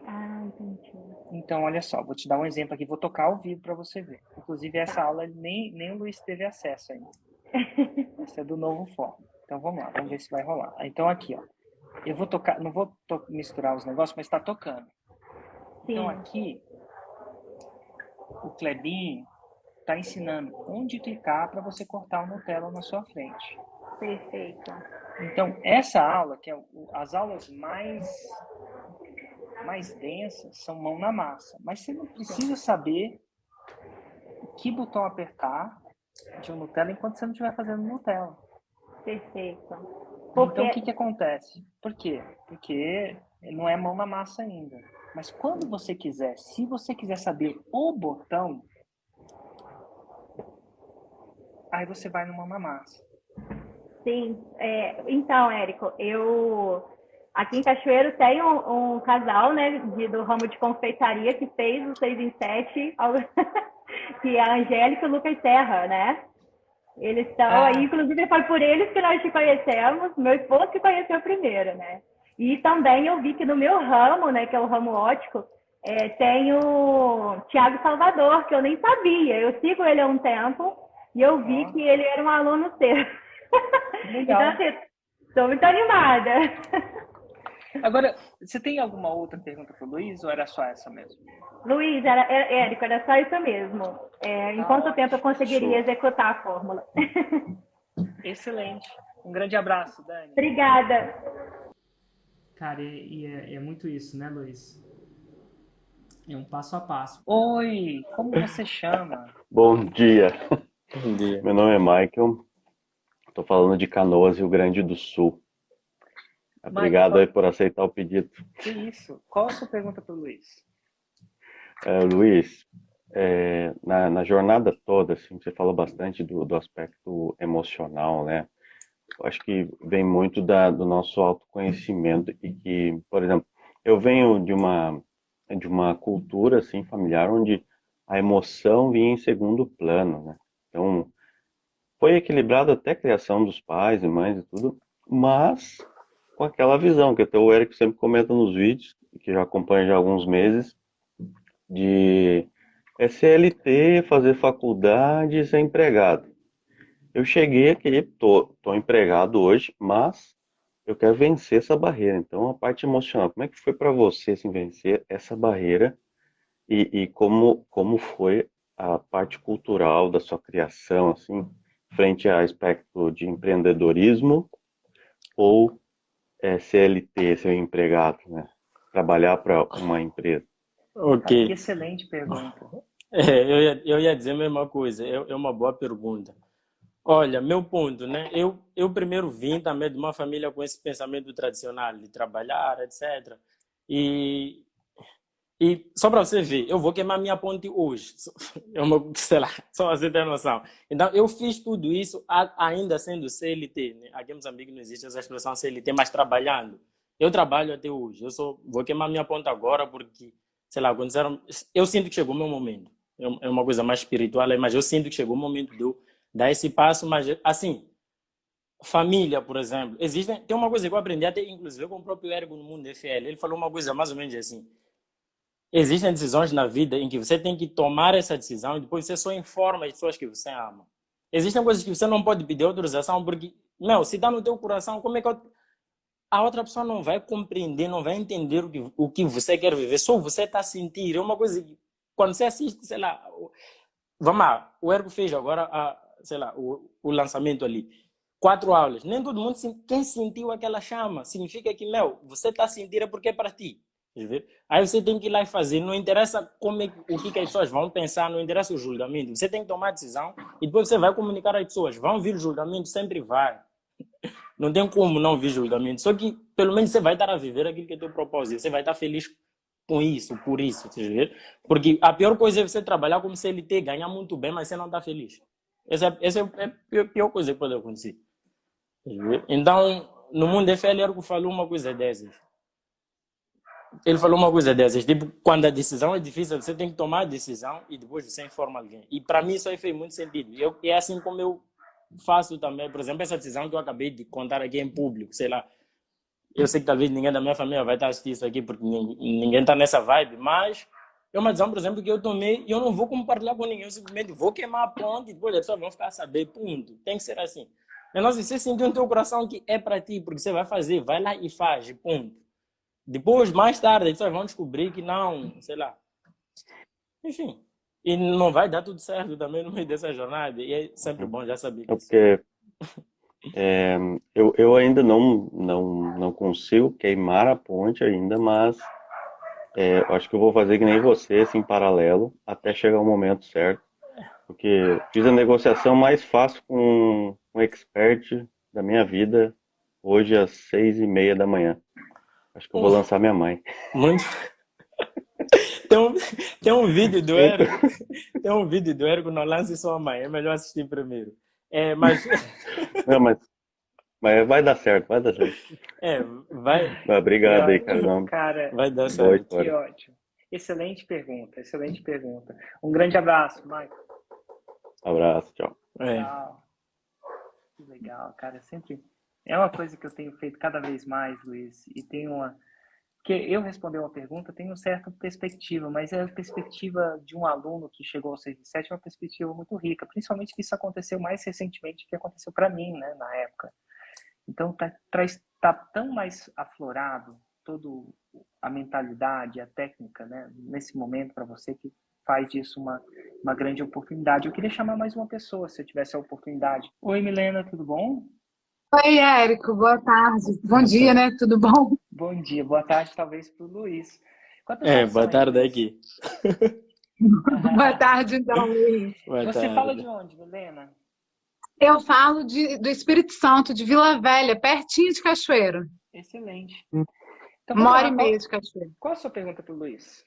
Ah, entendi. Então, olha só, vou te dar um exemplo aqui, vou tocar ao vivo para você ver. Inclusive, essa aula nem o Luiz teve acesso ainda. Essa é do novo Fórmula. Então, vamos lá, vamos ver se vai rolar. Então, aqui, ó. Eu vou tocar, não vou misturar os negócios, mas está tocando. Então, Sim, aqui, o Clebinho está ensinando onde clicar para você cortar o Nutella na sua frente. perfeito. Então, essa aula, que é as aulas mais densas, são mão na massa. Mas você não precisa saber que botão apertar de um Nutella enquanto você não estiver fazendo Nutella. Perfeito. Então, Porque, o que acontece? Por quê? Porque não é mão na massa ainda. Mas quando você quiser, se você quiser saber o botão, aí você vai no mão na massa. sim, então, Érico, aqui em Cachoeiro tem um casal, né, do ramo de confeitaria que fez o 6 em 7 que é a Angélica e o Lucas Serra, né? Eles estão Ah. aí, inclusive foi por eles que nós te conhecemos, meu esposo que conheceu primeiro, né? E também eu vi que no meu ramo, né, que é o ramo ótico, tem o Tiago Salvador, que eu nem sabia. Eu sigo ele há um tempo e eu vi que ele era um aluno seu. Legal. Então, assim, estou muito animada. Agora, você tem alguma outra pergunta para o Luiz ou era só essa mesmo? Luiz, Érico, era só isso mesmo. Em quanto tempo eu conseguiria executar a fórmula? Excelente. Um grande abraço, Dani. Obrigada. Cara, é muito isso, né, Luiz? É um passo a passo. Oi, como você chama? Bom dia, Bom dia. meu nome é Michael, estou falando de Canoas, Rio Grande do Sul. Obrigado aí por aceitar o pedido. Que isso? Qual a sua pergunta para o Luiz? Luiz, na jornada toda, assim, você falou bastante do aspecto emocional, né? Eu acho que vem muito do nosso autoconhecimento e que, por exemplo, eu venho de uma cultura assim familiar onde a emoção vinha em segundo plano, né? Então, foi equilibrado até a criação dos pais e mães e tudo, mas com aquela visão que até o Eric sempre comenta nos vídeos, que já acompanha já há alguns meses, de CLT, fazer faculdade e ser empregado. Eu cheguei aqui, tô empregado hoje, mas eu quero vencer essa barreira. Então, a parte emocional, como é que foi para você assim, vencer essa barreira e como foi a parte cultural da sua criação, assim, frente a aspecto de empreendedorismo ou CLT, ser empregado, né? Trabalhar para uma empresa. Ok. Que excelente pergunta. Eu ia dizer a mesma coisa. É uma boa pergunta. Olha, meu ponto, né? Eu primeiro vim também de uma família com esse pensamento tradicional de trabalhar, etc. E só para você ver, eu vou queimar minha ponte hoje. Sei lá, só você ter noção. Então, eu fiz tudo isso ainda sendo CLT, né? Aqui em Moçambique não existe essa expressão CLT, mas trabalhando. Eu trabalho até hoje. Vou queimar minha ponte agora porque, sei lá, aconteceram. Eu sinto que chegou o meu momento. É uma coisa mais espiritual, mas eu sinto que chegou o momento de eu dar esse passo. Mas, assim, família, por exemplo. Tem uma coisa que eu aprendi até, inclusive, com o próprio Ergo no Mundo FL. Ele falou uma coisa mais ou menos assim. Existem decisões na vida em que você tem que tomar essa decisão e depois você só informa as pessoas que você ama. Existem coisas que você não pode pedir autorização porque, se está no teu coração, como é que a outra pessoa não vai compreender, não vai entender o que você quer viver? Só você está a sentir. É uma coisa que, quando você assiste, sei lá, vamos lá, o Ergo fez agora, sei lá, o lançamento ali. 4 aulas. Nem todo mundo, quem sentiu aquela chama, significa que, você está a sentir é porque é para ti. Aí você tem que ir lá e fazer, não interessa o que as pessoas vão pensar, não interessa o julgamento, você tem que tomar a decisão e depois você vai comunicar às pessoas, vão vir o julgamento, sempre vai, não tem como não vir julgamento, só que pelo menos você vai estar a viver aquilo que é teu propósito, você vai estar feliz com isso, por isso, porque a pior coisa é você trabalhar como CLT, ganhar muito bem, mas você não está feliz, essa é a pior coisa que pode acontecer. Então, no Mundo FL, Ergo falou uma coisa dessas. Ele falou uma coisa dessas, tipo, quando a decisão é difícil, você tem que tomar a decisão e depois você informa alguém. E para mim isso aí fez muito sentido. É assim como eu faço também, por exemplo, essa decisão que eu acabei de contar aqui em público, sei lá. Eu sei que talvez ninguém da minha família vai estar assistindo isso aqui porque ninguém está nessa vibe, mas é uma decisão, por exemplo, que eu tomei e eu não vou compartilhar com ninguém, eu simplesmente vou queimar a ponte e depois as pessoas vão ficar a saber, ponto. Tem que ser assim. Mas se você sentir no teu coração que é para ti, porque você vai fazer, vai lá e faz, ponto. Depois, mais tarde, as pessoas vão descobrir que não, sei lá. Enfim. E não vai dar tudo certo também no meio dessa jornada. E é sempre bom já saber disso. Porque eu ainda não consigo queimar a ponte ainda, mas eu acho que eu vou fazer que nem você, assim, em paralelo, até chegar o momento certo. Porque fiz a negociação mais fácil com um expert da minha vida, hoje às 6h30 da manhã. Acho que eu vou lançar minha mãe. Muito. Tem um vídeo do Ergo. Tem um vídeo do Ergo, não lance sua mãe. É melhor assistir primeiro. Mas... Não, mas vai dar certo, vai dar certo. Vai. Obrigado aí, cara. Não, Cara, vai dar boa certo. que história. ótimo. Excelente pergunta, excelente pergunta. Um grande abraço, Michael. Abraço, tchau. Tchau. Que legal, cara. Sempre é uma coisa que eu tenho feito cada vez mais, Luiz. E tenho uma. Que eu responder uma pergunta, tenho uma certa perspectiva, mas a perspectiva de um aluno que chegou ao 6 é uma perspectiva muito rica, principalmente que isso aconteceu mais recentemente que aconteceu para mim, né, na época. Então tá tão mais aflorado toda a mentalidade, a técnica, né, nesse momento para você que faz disso uma grande oportunidade. Eu queria chamar mais uma pessoa, se eu tivesse a oportunidade. Oi, Milena, tudo bom? Oi, Érico, boa tarde. Bom dia, né? Tudo bom? Bom dia, boa tarde, talvez para o Luiz. Quantos É, anos boa são aí, tarde Luiz? aqui. Boa tarde, então, Luiz. Boa Você tarde. fala de onde, Milena? Eu falo do Espírito Santo, de Vila Velha, pertinho de Cachoeiro. Excelente. Então, vamos Uma hora lá. e meia de Cachoeiro. Qual a sua pergunta para o Luiz?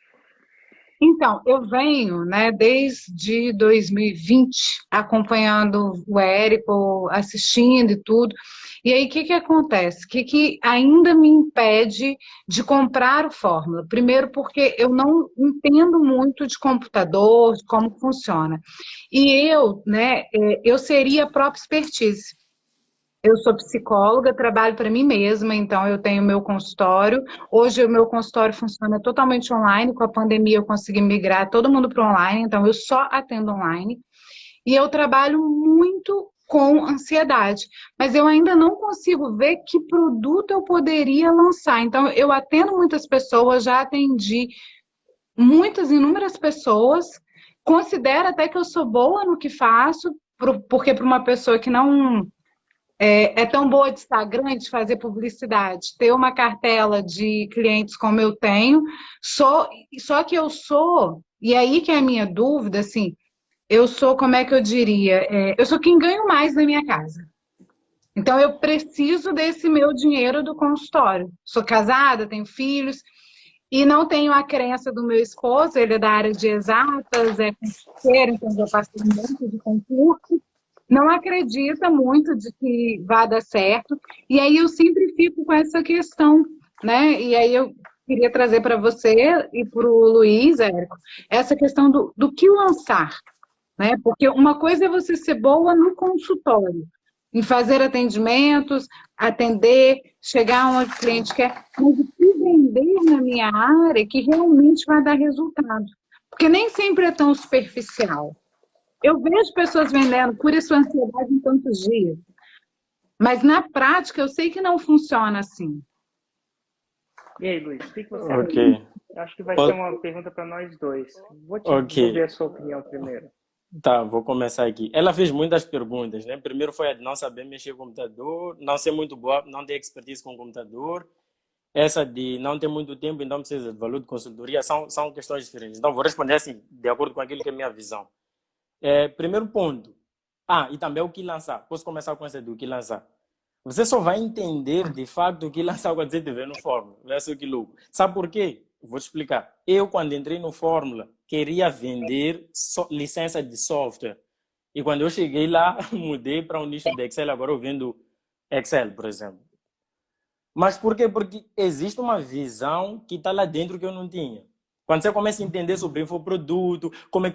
Então, eu venho, né, desde 2020, acompanhando o Érico, assistindo e tudo. E aí, o que acontece? O que ainda me impede de comprar o Fórmula? Primeiro, porque eu não entendo muito de computador, de como funciona. E eu, né, eu seria a própria expertise. Eu sou psicóloga, trabalho para mim mesma, então eu tenho meu consultório. Hoje o meu consultório funciona totalmente online, com a pandemia eu consegui migrar todo mundo para online, então eu só atendo online. E eu trabalho muito com ansiedade, mas eu ainda não consigo ver que produto eu poderia lançar. Então eu atendo muitas pessoas, já atendi inúmeras pessoas, considero até que eu sou boa no que faço, porque para uma pessoa que não é tão boa de Instagram, de fazer publicidade, ter uma cartela de clientes como eu tenho, só que eu sou, e aí que é a minha dúvida, assim, eu sou, como é que eu diria, eu sou quem ganho mais na minha casa. Então, eu preciso desse meu dinheiro do consultório. Sou casada, tenho filhos, e não tenho a crença do meu esposo, ele é da área de exatas, é concurseiro, então eu passei um monte de concurso, não acredita muito de que vai dar certo, e aí eu sempre fico com essa questão, né? E aí eu queria trazer para você e para o Luiz, Érico, essa questão do que lançar, né? Porque uma coisa é você ser boa no consultório, em fazer atendimentos, atender, chegar onde o cliente quer, mas o que vender na minha área que realmente vai dar resultado. Porque nem sempre é tão superficial. Eu vejo pessoas vendendo cure sua ansiedade em tantos dias, mas na prática eu sei que não funciona assim. E aí, Luiz, o que você acha? Ok. Eu acho que vai ser uma pergunta para nós dois. Vou ver a sua opinião primeiro. Tá, vou começar aqui. Ela fez muitas perguntas, né? Primeiro foi a de não saber mexer com computador, não ser muito boa, não ter expertise com computador. Essa de não ter muito tempo, então precisa de valor de consultoria, são questões diferentes. Então, vou responder assim, de acordo com aquilo que é a minha visão. Primeiro ponto. E também o que lançar. Posso começar com essa do que lançar. Você só vai entender, de fato, o que lançar quando você estiver no Fórmula. Vai ser que louco. Sabe por quê? Vou te explicar. Eu, quando entrei no Fórmula, queria vender licença de software. E quando eu cheguei lá, mudei para um nicho de Excel. Agora eu vendo Excel, por exemplo. Mas por quê? Porque existe uma visão que está lá dentro que eu não tinha. Quando você começa a entender sobre infoproduto, como é,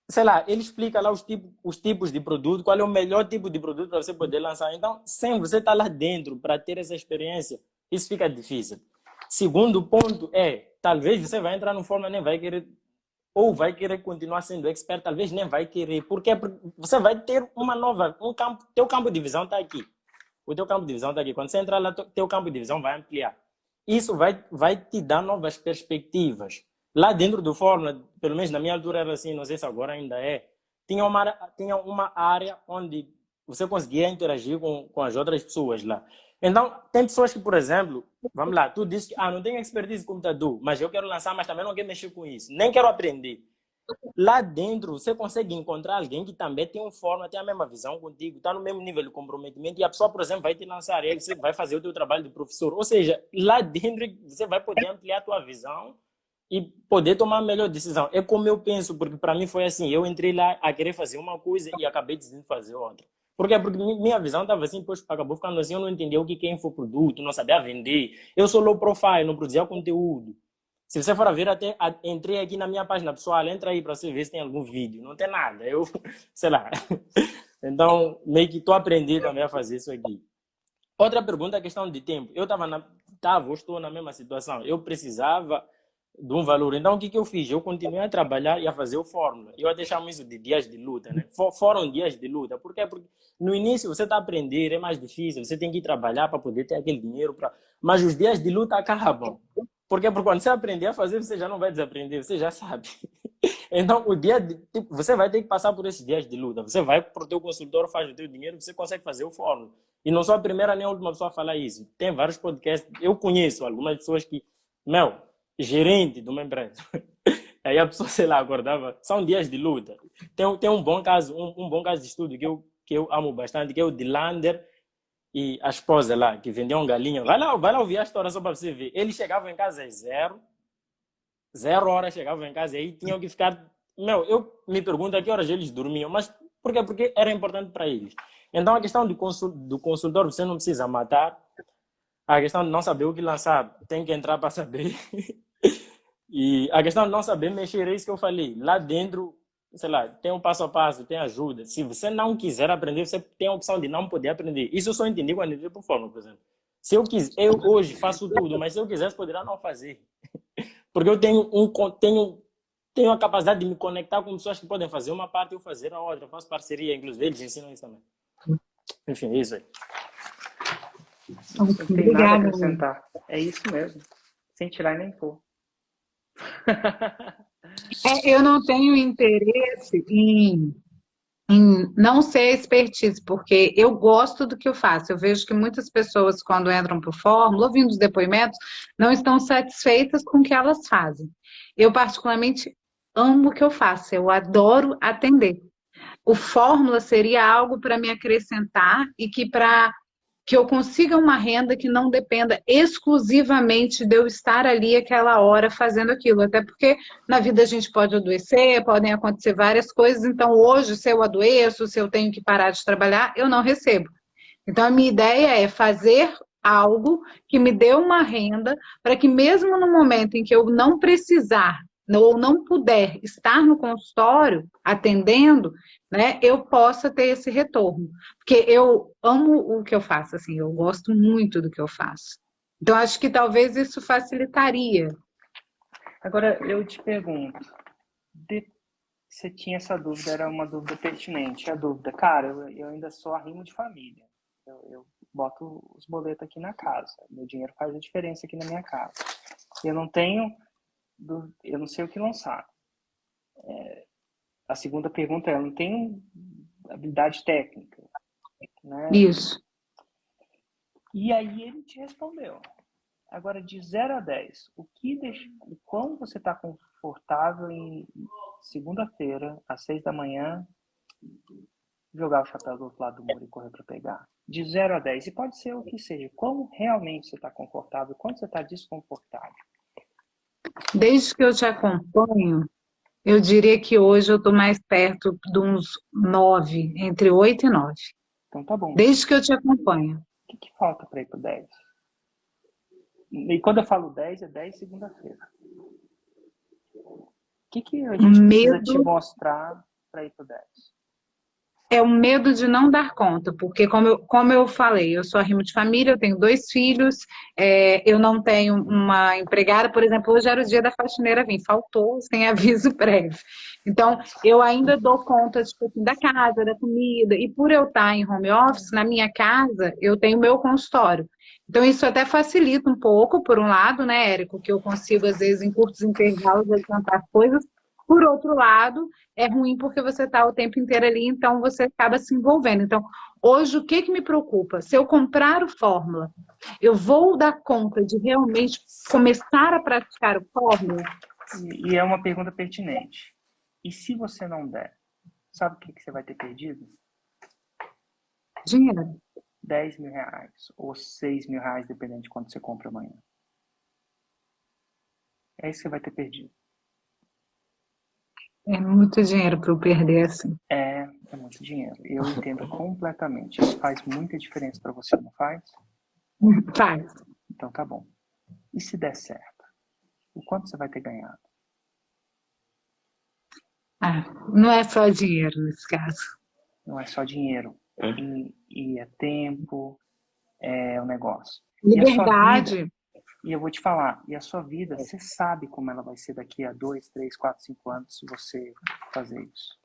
sei lá, ele explica lá os tipos de produto, qual é o melhor tipo de produto para você poder lançar. Então, sem você estar lá dentro para ter essa experiência, isso fica difícil. Segundo ponto talvez você vai entrar no Fórmula, nem vai querer, ou vai querer continuar sendo expert, talvez nem vai querer. Porque você vai ter teu campo de visão está aqui. O teu campo de visão está aqui. Quando você entrar lá, teu campo de visão vai ampliar. Isso vai te dar novas perspectivas. Lá dentro do Fórmula, pelo menos na minha altura era assim, não sei se agora ainda é, tinha uma área onde você conseguia interagir com as outras pessoas lá. Então, tem pessoas que, por exemplo, vamos lá, tu dizes que não tenho expertise em computador, mas eu quero lançar, mas também não quero mexer com isso, nem quero aprender. Lá dentro, você consegue encontrar alguém que também tem tem a mesma visão contigo, está no mesmo nível de comprometimento, e a pessoa, por exemplo, vai te lançar, e aí você vai fazer o teu trabalho de professor. Ou seja, lá dentro você vai poder ampliar a tua visão e poder tomar a melhor decisão. É como eu penso, porque para mim foi assim, eu entrei lá a querer fazer uma coisa e acabei decidindo fazer outra. Por quê? Porque minha visão estava assim, depois acabou ficando assim, eu não entendia o que é infoproduto, não sabia vender. Eu sou low profile, não produzia conteúdo. Se você for a ver, entrei aqui na minha página pessoal, entra aí para você ver se tem algum vídeo. Não tem nada, eu, sei lá. Então, meio que estou aprendendo também a fazer isso aqui. Outra pergunta é a questão de tempo. Eu estou na mesma situação. Eu precisava de um valor. Então, o que eu fiz? Eu continuei a trabalhar e a fazer o fórmula. Eu até chamo isso de dias de luta, né? Foram dias de luta. Por quê? Porque no início você está a aprender, é mais difícil, você tem que ir trabalhar para poder ter aquele dinheiro. Mas os dias de luta acabam. Por quê? Porque quando você aprender a fazer, você já não vai desaprender, você já sabe. Então, você vai ter que passar por esses dias de luta. Você vai para o teu consultor, faz o teu dinheiro, você consegue fazer o fórmula. E não sou a primeira nem a última pessoa a falar isso. Tem vários podcasts. Eu conheço algumas pessoas que, gerente de uma empresa. Aí a pessoa, sei lá, acordava. São dias de luta. Tem um bom caso, um bom caso de estudo que eu amo bastante, que é o de Lander e a esposa lá, que vendiam galinha. Vai lá ouvir a história só para você ver. Eles chegavam em casa às 0 horas, chegavam em casa e aí tinham que ficar... eu me pergunto a que horas eles dormiam, mas por quê? Porque era importante para eles. Então a questão do consultor, você não precisa matar. A questão de não saber o que lançar, tem que entrar para saber. E a questão de não saber mexer, é isso que eu falei. Lá dentro, sei lá, tem um passo a passo, tem ajuda. Se você não quiser aprender, você tem a opção de não poder aprender. Isso eu só entendi quando eu entrei por fórmula, por exemplo. Se eu quiser, eu hoje faço tudo, mas se eu quisesse, poderia não fazer. Porque eu tenho a capacidade de me conectar com pessoas que podem fazer uma parte e eu fazer a outra. Eu faço parceria, inclusive eles ensinam isso também. Enfim, é isso aí. Não tem nada a acrescentar. É isso mesmo. Sem tirar nem pôr. Eu não tenho interesse em não ser expertise, porque eu gosto do que eu faço. Eu vejo que muitas pessoas, quando entram para o Fórmula, ouvindo os depoimentos, não estão satisfeitas com o que elas fazem. Eu, particularmente, amo o que eu faço. Eu adoro atender. O Fórmula seria algo para me acrescentar e que eu consiga uma renda que não dependa exclusivamente de eu estar ali aquela hora fazendo aquilo. Até porque na vida a gente pode adoecer, podem acontecer várias coisas. Então, hoje, se eu adoeço, se eu tenho que parar de trabalhar, eu não recebo. Então, a minha ideia é fazer algo que me dê uma renda para que mesmo no momento em que eu não precisar ou não puder estar no consultório atendendo, né, eu possa ter esse retorno. Porque eu amo o que eu faço, assim, eu gosto muito do que eu faço. Então, acho que talvez isso facilitaria. Agora, eu te pergunto, você tinha essa dúvida, era uma dúvida pertinente. A dúvida, cara, eu ainda sou arrimo de família. Eu boto os boletos aqui na casa. Meu dinheiro faz a diferença aqui na minha casa. Eu não sei o que lançar. A segunda pergunta é, eu não tenho habilidade técnica, né? Isso. E aí ele te respondeu. Agora, de 0 a 10, o quão você está confortável em segunda-feira, às 6 da manhã, jogar o chapéu do outro lado do muro e correr para pegar? De 0 a 10, e pode ser o que seja. Como realmente você está confortável, quando você está desconfortável? Desde que eu te acompanho, eu diria que hoje eu estou mais perto de uns 9, entre 8 e 9. Então tá bom. Desde que eu te acompanho. O que falta para ir para o 10? E quando eu falo 10, é 10 segunda-feira. O que a gente precisa te mostrar para ir para o 10? É o medo de não dar conta, porque como eu falei, eu sou arrimo de família, eu tenho 2 filhos, eu não tenho uma empregada, por exemplo, hoje era o dia da faxineira vir, faltou sem aviso prévio. Então, eu ainda dou conta tipo, da casa, da comida, e por eu estar em home office, na minha casa, eu tenho meu consultório. Então, isso até facilita um pouco, por um lado, né, Érico, que eu consigo, às vezes, em curtos intervalos, adiantar coisas. Por outro lado, é ruim porque você está o tempo inteiro ali, então você acaba se envolvendo. Então, hoje, o que me preocupa? Se eu comprar o Fórmula, eu vou dar conta de realmente começar a praticar o Fórmula? E é uma pergunta pertinente. E se você não der, sabe o que você vai ter perdido? Dinheiro. 10 mil reais ou 6 mil reais, dependendo de quanto você compra amanhã. É isso que você vai ter perdido. É muito dinheiro para eu perder assim. É muito dinheiro. Eu entendo completamente. Isso faz muita diferença para você, não faz? Faz. Então tá bom. E se der certo? O quanto você vai ter ganhado? Não é só dinheiro nesse caso. Não é só dinheiro. E é tempo, é o negócio. E a sua vida, Liberdade. e eu vou te falar, e a sua vida, você sabe como ela vai ser daqui a 2, 3, 4, 5 anos se você fazer isso.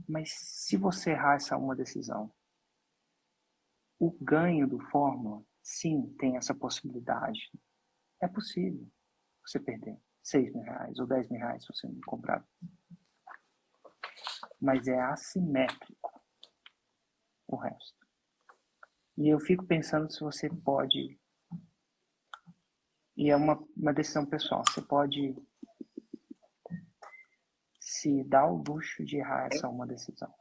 Mas se você errar essa uma decisão, o ganho do Fórmula, sim, tem essa possibilidade. É possível você perder 6 mil reais ou 10 mil reais se você não comprar. Mas é assimétrico o resto. E eu fico pensando se você pode, e é uma decisão pessoal, você pode se dar o luxo de errar essa uma decisão.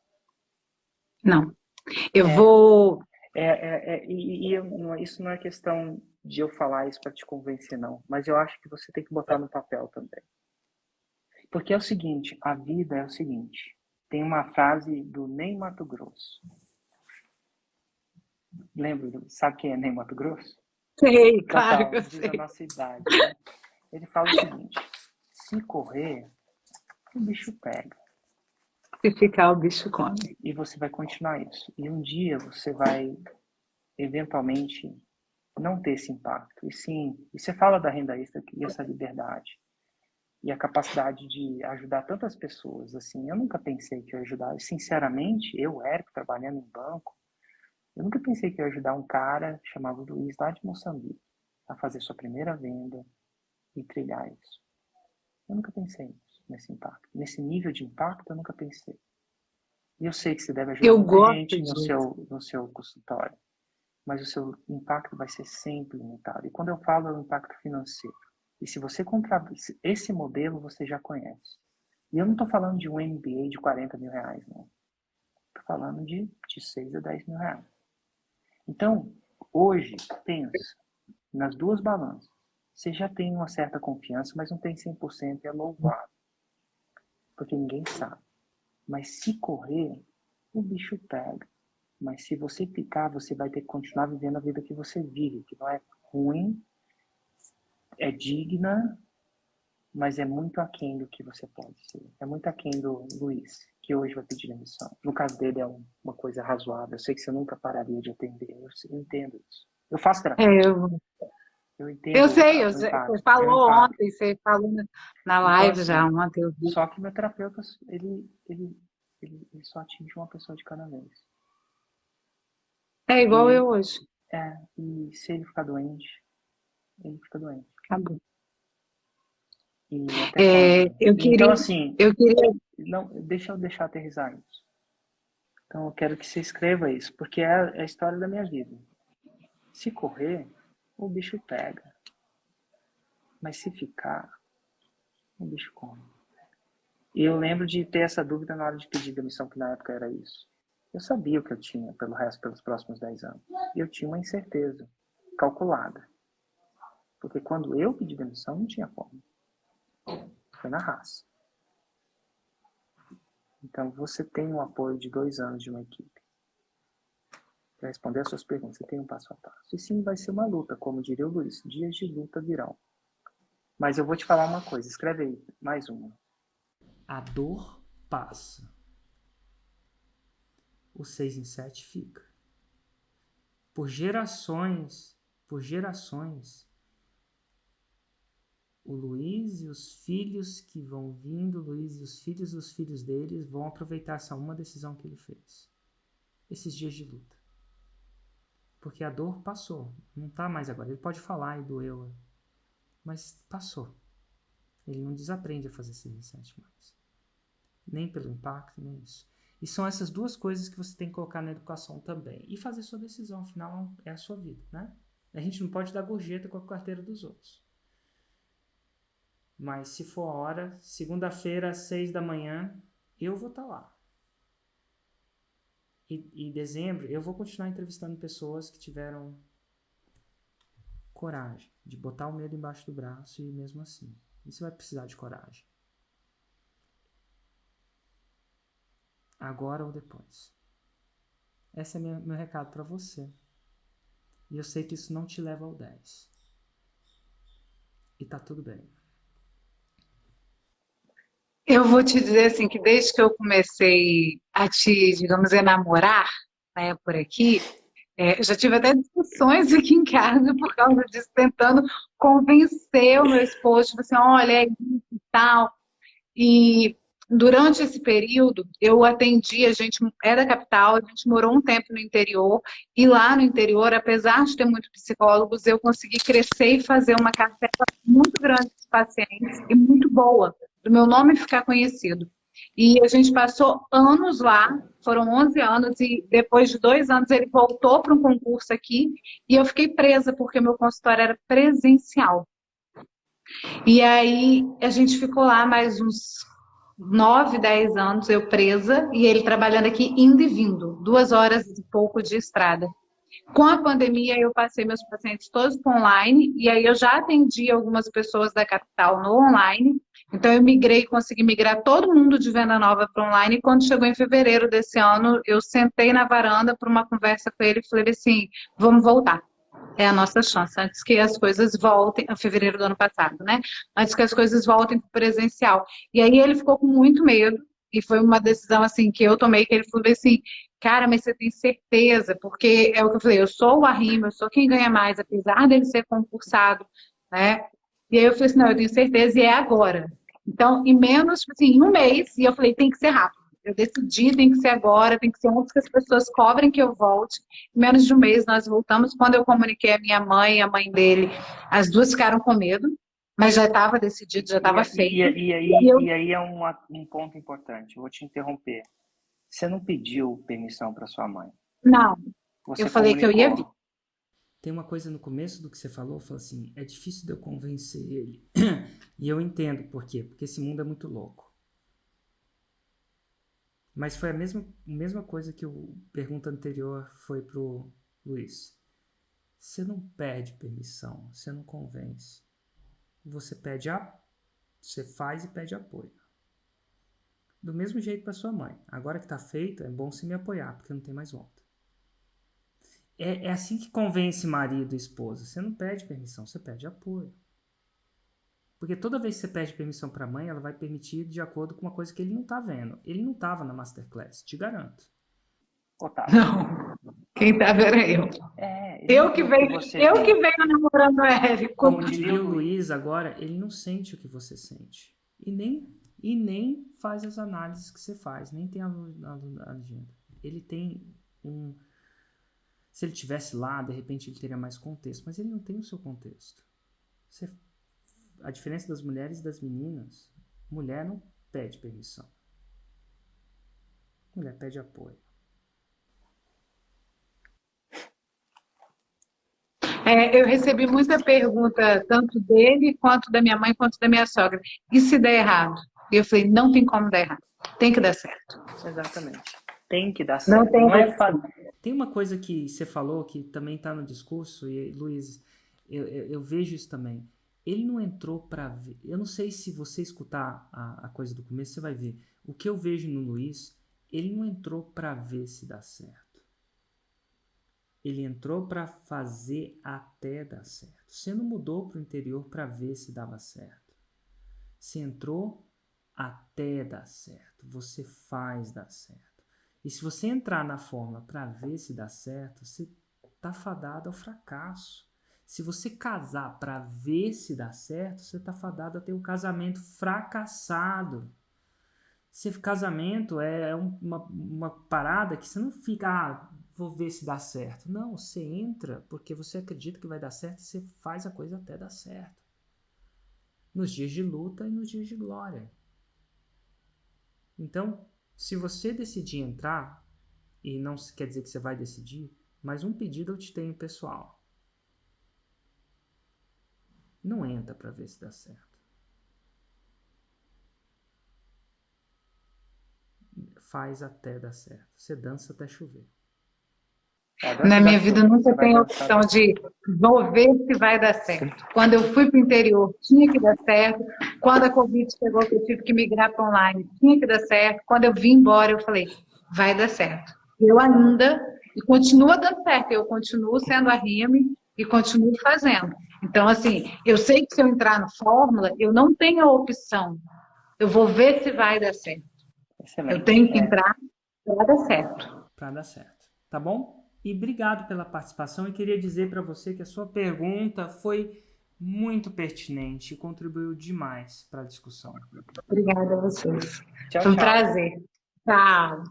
Não. Eu vou. Isso não é questão de eu falar isso para te convencer, não. Mas eu acho que você tem que botar no papel também. Porque é o seguinte, a vida é o seguinte. Tem uma frase do Ney Matogrosso. Lembra? Sabe quem é Ney Matogrosso? Sei, claro Total, que eu diz a sei. nossa idade. Né? Ele fala o seguinte, se correr, o bicho pega. Se ficar, o bicho come. E você vai continuar isso. E um dia você vai, eventualmente, não ter esse impacto. E sim, e você fala da renda extra e essa liberdade. E a capacidade de ajudar tantas pessoas. Assim, eu nunca pensei que eu ia ajudar. Sinceramente, eu, Érico, trabalhando em banco, eu nunca pensei que eu ia ajudar um cara chamado Luiz, lá de Moçambique, a fazer sua primeira venda e trilhar isso. Eu nunca pensei nisso, nesse impacto. Nesse nível de impacto, eu nunca pensei. E eu sei que você deve ajudar Eu muita gosto gente disso. no seu consultório, mas o seu impacto vai ser sempre limitado. E quando eu falo é o impacto financeiro. E se você comprar esse modelo, você já conhece. E eu não estou falando de um MBA de 40 mil reais, não. Estou falando de 6 a 10 mil reais. Então, hoje, pensa nas duas balanças. Você já tem uma certa confiança, mas não tem 100%, é louvável. Porque ninguém sabe. Mas se correr, o bicho pega. Mas se você ficar, você vai ter que continuar vivendo a vida que você vive, que não é ruim, é digna, mas é muito aquém do que você pode ser. É muito aquém do Luiz, que hoje vai pedir demissão. No caso dele é uma coisa razoável. Eu sei que você nunca pararia de atender. Eu entendo isso. Eu faço É, terapia. eu, Eu eu entendo sei, o impacto. você falou ontem, você falou na Então, live já assim, ontem, eu vi. só que meu terapeuta, ele só atinge uma pessoa de cada vez. É igual E, eu hoje. e se ele ficar doente, ele fica doente. Acabou. E até quando? Eu Então, queria, assim, eu queria. não, deixa eu deixar aterrissar isso. Então, eu quero que você escreva isso, porque é a história da minha vida. Se correr, o bicho pega. Mas se ficar, o bicho come. E eu lembro de ter essa dúvida na hora de pedir demissão, que na época era isso. Eu sabia o que eu tinha pelos próximos 10 anos. E eu tinha uma incerteza calculada. Porque quando eu pedi demissão, não tinha como. Foi na raça. Então, você tem o apoio de 2 anos de uma equipe. Para responder as suas perguntas, você tem um passo a passo. E sim, vai ser uma luta, como diria o Luiz. Dias de luta virão. Mas eu vou te falar uma coisa. Escreve aí, mais uma. A dor passa. O 6 em 7 fica. Por gerações, o Luiz e os filhos que vão vindo, o Luiz e os filhos dos filhos deles vão aproveitar essa uma decisão que ele fez. Esses dias de luta. Porque a dor passou. Não tá mais agora. Ele pode falar e doeu. Mas passou. Ele não desaprende a fazer 6 em 7 mais. Nem pelo impacto, nem isso. E são essas duas coisas que você tem que colocar na educação também. E fazer sua decisão, afinal é a sua vida, né? A gente não pode dar gorjeta com a carteira dos outros. Mas se for a hora, segunda-feira às 6 da manhã, eu vou estar lá. E em dezembro eu vou continuar entrevistando pessoas que tiveram coragem de botar o medo embaixo do braço e mesmo assim. Isso vai precisar de coragem. Agora ou depois. Esse é meu recado para você. E eu sei que isso não te leva ao 10. e tá tudo bem. Eu vou te dizer assim que desde que eu comecei a te, digamos, enamorar, né, por aqui, eu já tive até discussões aqui em casa por causa disso, tentando convencer o meu esposo, tipo assim, olha, é isso e tal. E durante esse período, eu atendi, a gente é da capital, a gente morou um tempo no interior, e lá no interior, apesar de ter muitos psicólogos, eu consegui crescer e fazer uma cartela muito grande de pacientes e muito boa, do meu nome ficar conhecido. E a gente passou anos lá, foram 11 anos, e depois de 2 anos ele voltou para um concurso aqui, e eu fiquei presa, porque meu consultório era presencial. E aí a gente ficou lá mais uns 9, 10 anos, eu presa, e ele trabalhando aqui, indo e vindo, 2 horas e pouco de estrada. Com a pandemia, eu passei meus pacientes todos para online, e aí eu já atendi algumas pessoas da capital no online, então eu migrei, consegui migrar todo mundo de Venda Nova para online, e quando chegou em fevereiro desse ano, eu sentei na varanda para uma conversa com ele e falei assim, vamos voltar. É a nossa chance, antes que as coisas voltem, em fevereiro do ano passado, né? Antes que as coisas voltem para o presencial. E aí ele ficou com muito medo, e foi uma decisão assim que eu tomei, que ele falou assim, cara, mas você tem certeza? Porque é o que eu falei, eu sou o arrimo, eu sou quem ganha mais, apesar dele ser concursado, né? E aí eu falei assim, não, eu tenho certeza e é agora. Então, em menos, tipo assim, em um mês, e eu falei, tem que ser rápido. Eu decidi, tem que ser agora, tem que ser antes que as pessoas cobrem que eu volte. Em menos de um mês nós voltamos. Quando eu comuniquei a minha mãe e a mãe dele, as duas ficaram com medo, mas já estava decidido, já estava feito. E aí é um ponto importante, eu vou te interromper. Você não pediu permissão para sua mãe. Não, Você eu falei que eu ia vir. comunicou. Tem uma coisa no começo do que você falou assim, é difícil de eu convencer ele. E eu entendo por quê, porque esse mundo é muito louco. Mas foi a mesma coisa que a pergunta anterior foi pro Luiz. Você não pede permissão, você não convence. Você faz e pede apoio. Do mesmo jeito para sua mãe. Agora que tá feito, é bom você me apoiar, porque não tem mais volta. É assim que convence marido e esposa. Você não pede permissão, você pede apoio. Porque toda vez que você pede permissão para a mãe, ela vai permitir de acordo com uma coisa que ele não tá vendo. Ele não estava na Masterclass, te garanto. Otávio. Não, quem estava era eu. Eu que venho namorando o Érico. Como diria o Luiz agora, ele não sente o que você sente. E nem faz as análises que você faz, nem tem a agenda. Ele tem um... Se ele tivesse lá, de repente ele teria mais contexto, mas ele não tem o seu contexto. A diferença das mulheres e das meninas, mulher não pede permissão. Mulher pede apoio. Eu recebi muita pergunta, tanto dele, quanto da minha mãe, quanto da minha sogra. E se der errado? E eu falei, não tem como dar errado. Tem que dar certo. Exatamente. Tem que dar certo. Tem uma coisa que você falou que também está no discurso, e Luiz, eu vejo isso também. Ele não entrou para ver. Eu não sei se você escutar a coisa do começo, você vai ver. O que eu vejo no Luiz, ele não entrou para ver se dá certo. Ele entrou para fazer até dar certo. Você não mudou para o interior para ver se dava certo. Você entrou até dar certo. Você faz dar certo. E se você entrar na fórmula para ver se dá certo, você está fadado ao fracasso. Se você casar para ver se dá certo, você está fadado a ter um casamento fracassado. Casamento é uma parada que você não fica, vou ver se dá certo. Não, você entra porque você acredita que vai dar certo e você faz a coisa até dar certo. Nos dias de luta e nos dias de glória. Então, se você decidir entrar, e não quer dizer que você vai decidir, mas um pedido eu te tenho pessoal. Não entra para ver se dá certo. Faz até dar certo. Você dança até chover. Na minha vida nunca tem a opção de vou ver se vai dar certo. Quando eu fui para o interior, tinha que dar certo. Quando a Covid chegou, que eu tive que migrar para online, tinha que dar certo. Quando eu vim embora, eu falei, vai dar certo. Eu ainda, e continua dando certo, eu continuo sendo a Rime, e continuo fazendo. Então, assim, eu sei que se eu entrar na fórmula, eu não tenho a opção. Eu vou ver se vai dar certo. Excelente. Eu tenho que entrar para dar certo. Para dar certo, tá bom? E obrigado pela participação e queria dizer para você que a sua pergunta foi muito pertinente e contribuiu demais para a discussão. Obrigada a vocês. Tchau, Foi um tchau. prazer. Tchau.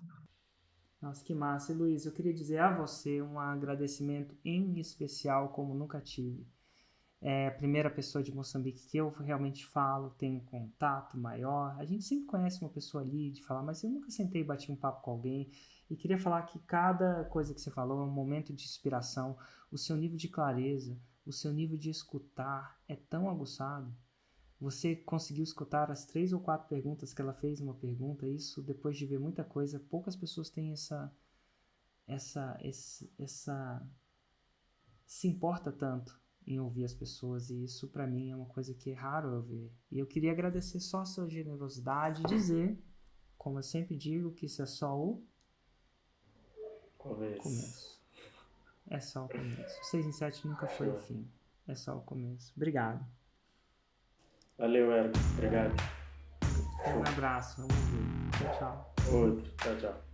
Nossa, que massa. E, Luiz, eu queria dizer a você um agradecimento em especial como nunca tive. É a primeira pessoa de Moçambique que eu realmente falo, tenho contato maior. A gente sempre conhece uma pessoa ali de falar, mas eu nunca sentei e bati um papo com alguém. E queria falar que cada coisa que você falou é um momento de inspiração. O seu nível de clareza, o seu nível de escutar é tão aguçado. Você conseguiu escutar as 3 ou 4 perguntas que ela fez numa pergunta. Isso, depois de ver muita coisa, poucas pessoas têm se importa tanto em ouvir as pessoas, e isso para mim é uma coisa que é raro eu ver. E eu queria agradecer só a sua generosidade e dizer, como eu sempre digo, que isso é só o começo. É só o começo. 6 em 7 nunca foi o fim. É só o começo. Obrigado. Valeu, Eric. Obrigado. Um abraço. Vamos ver. Tchau, tchau. Outro. Tchau, tchau.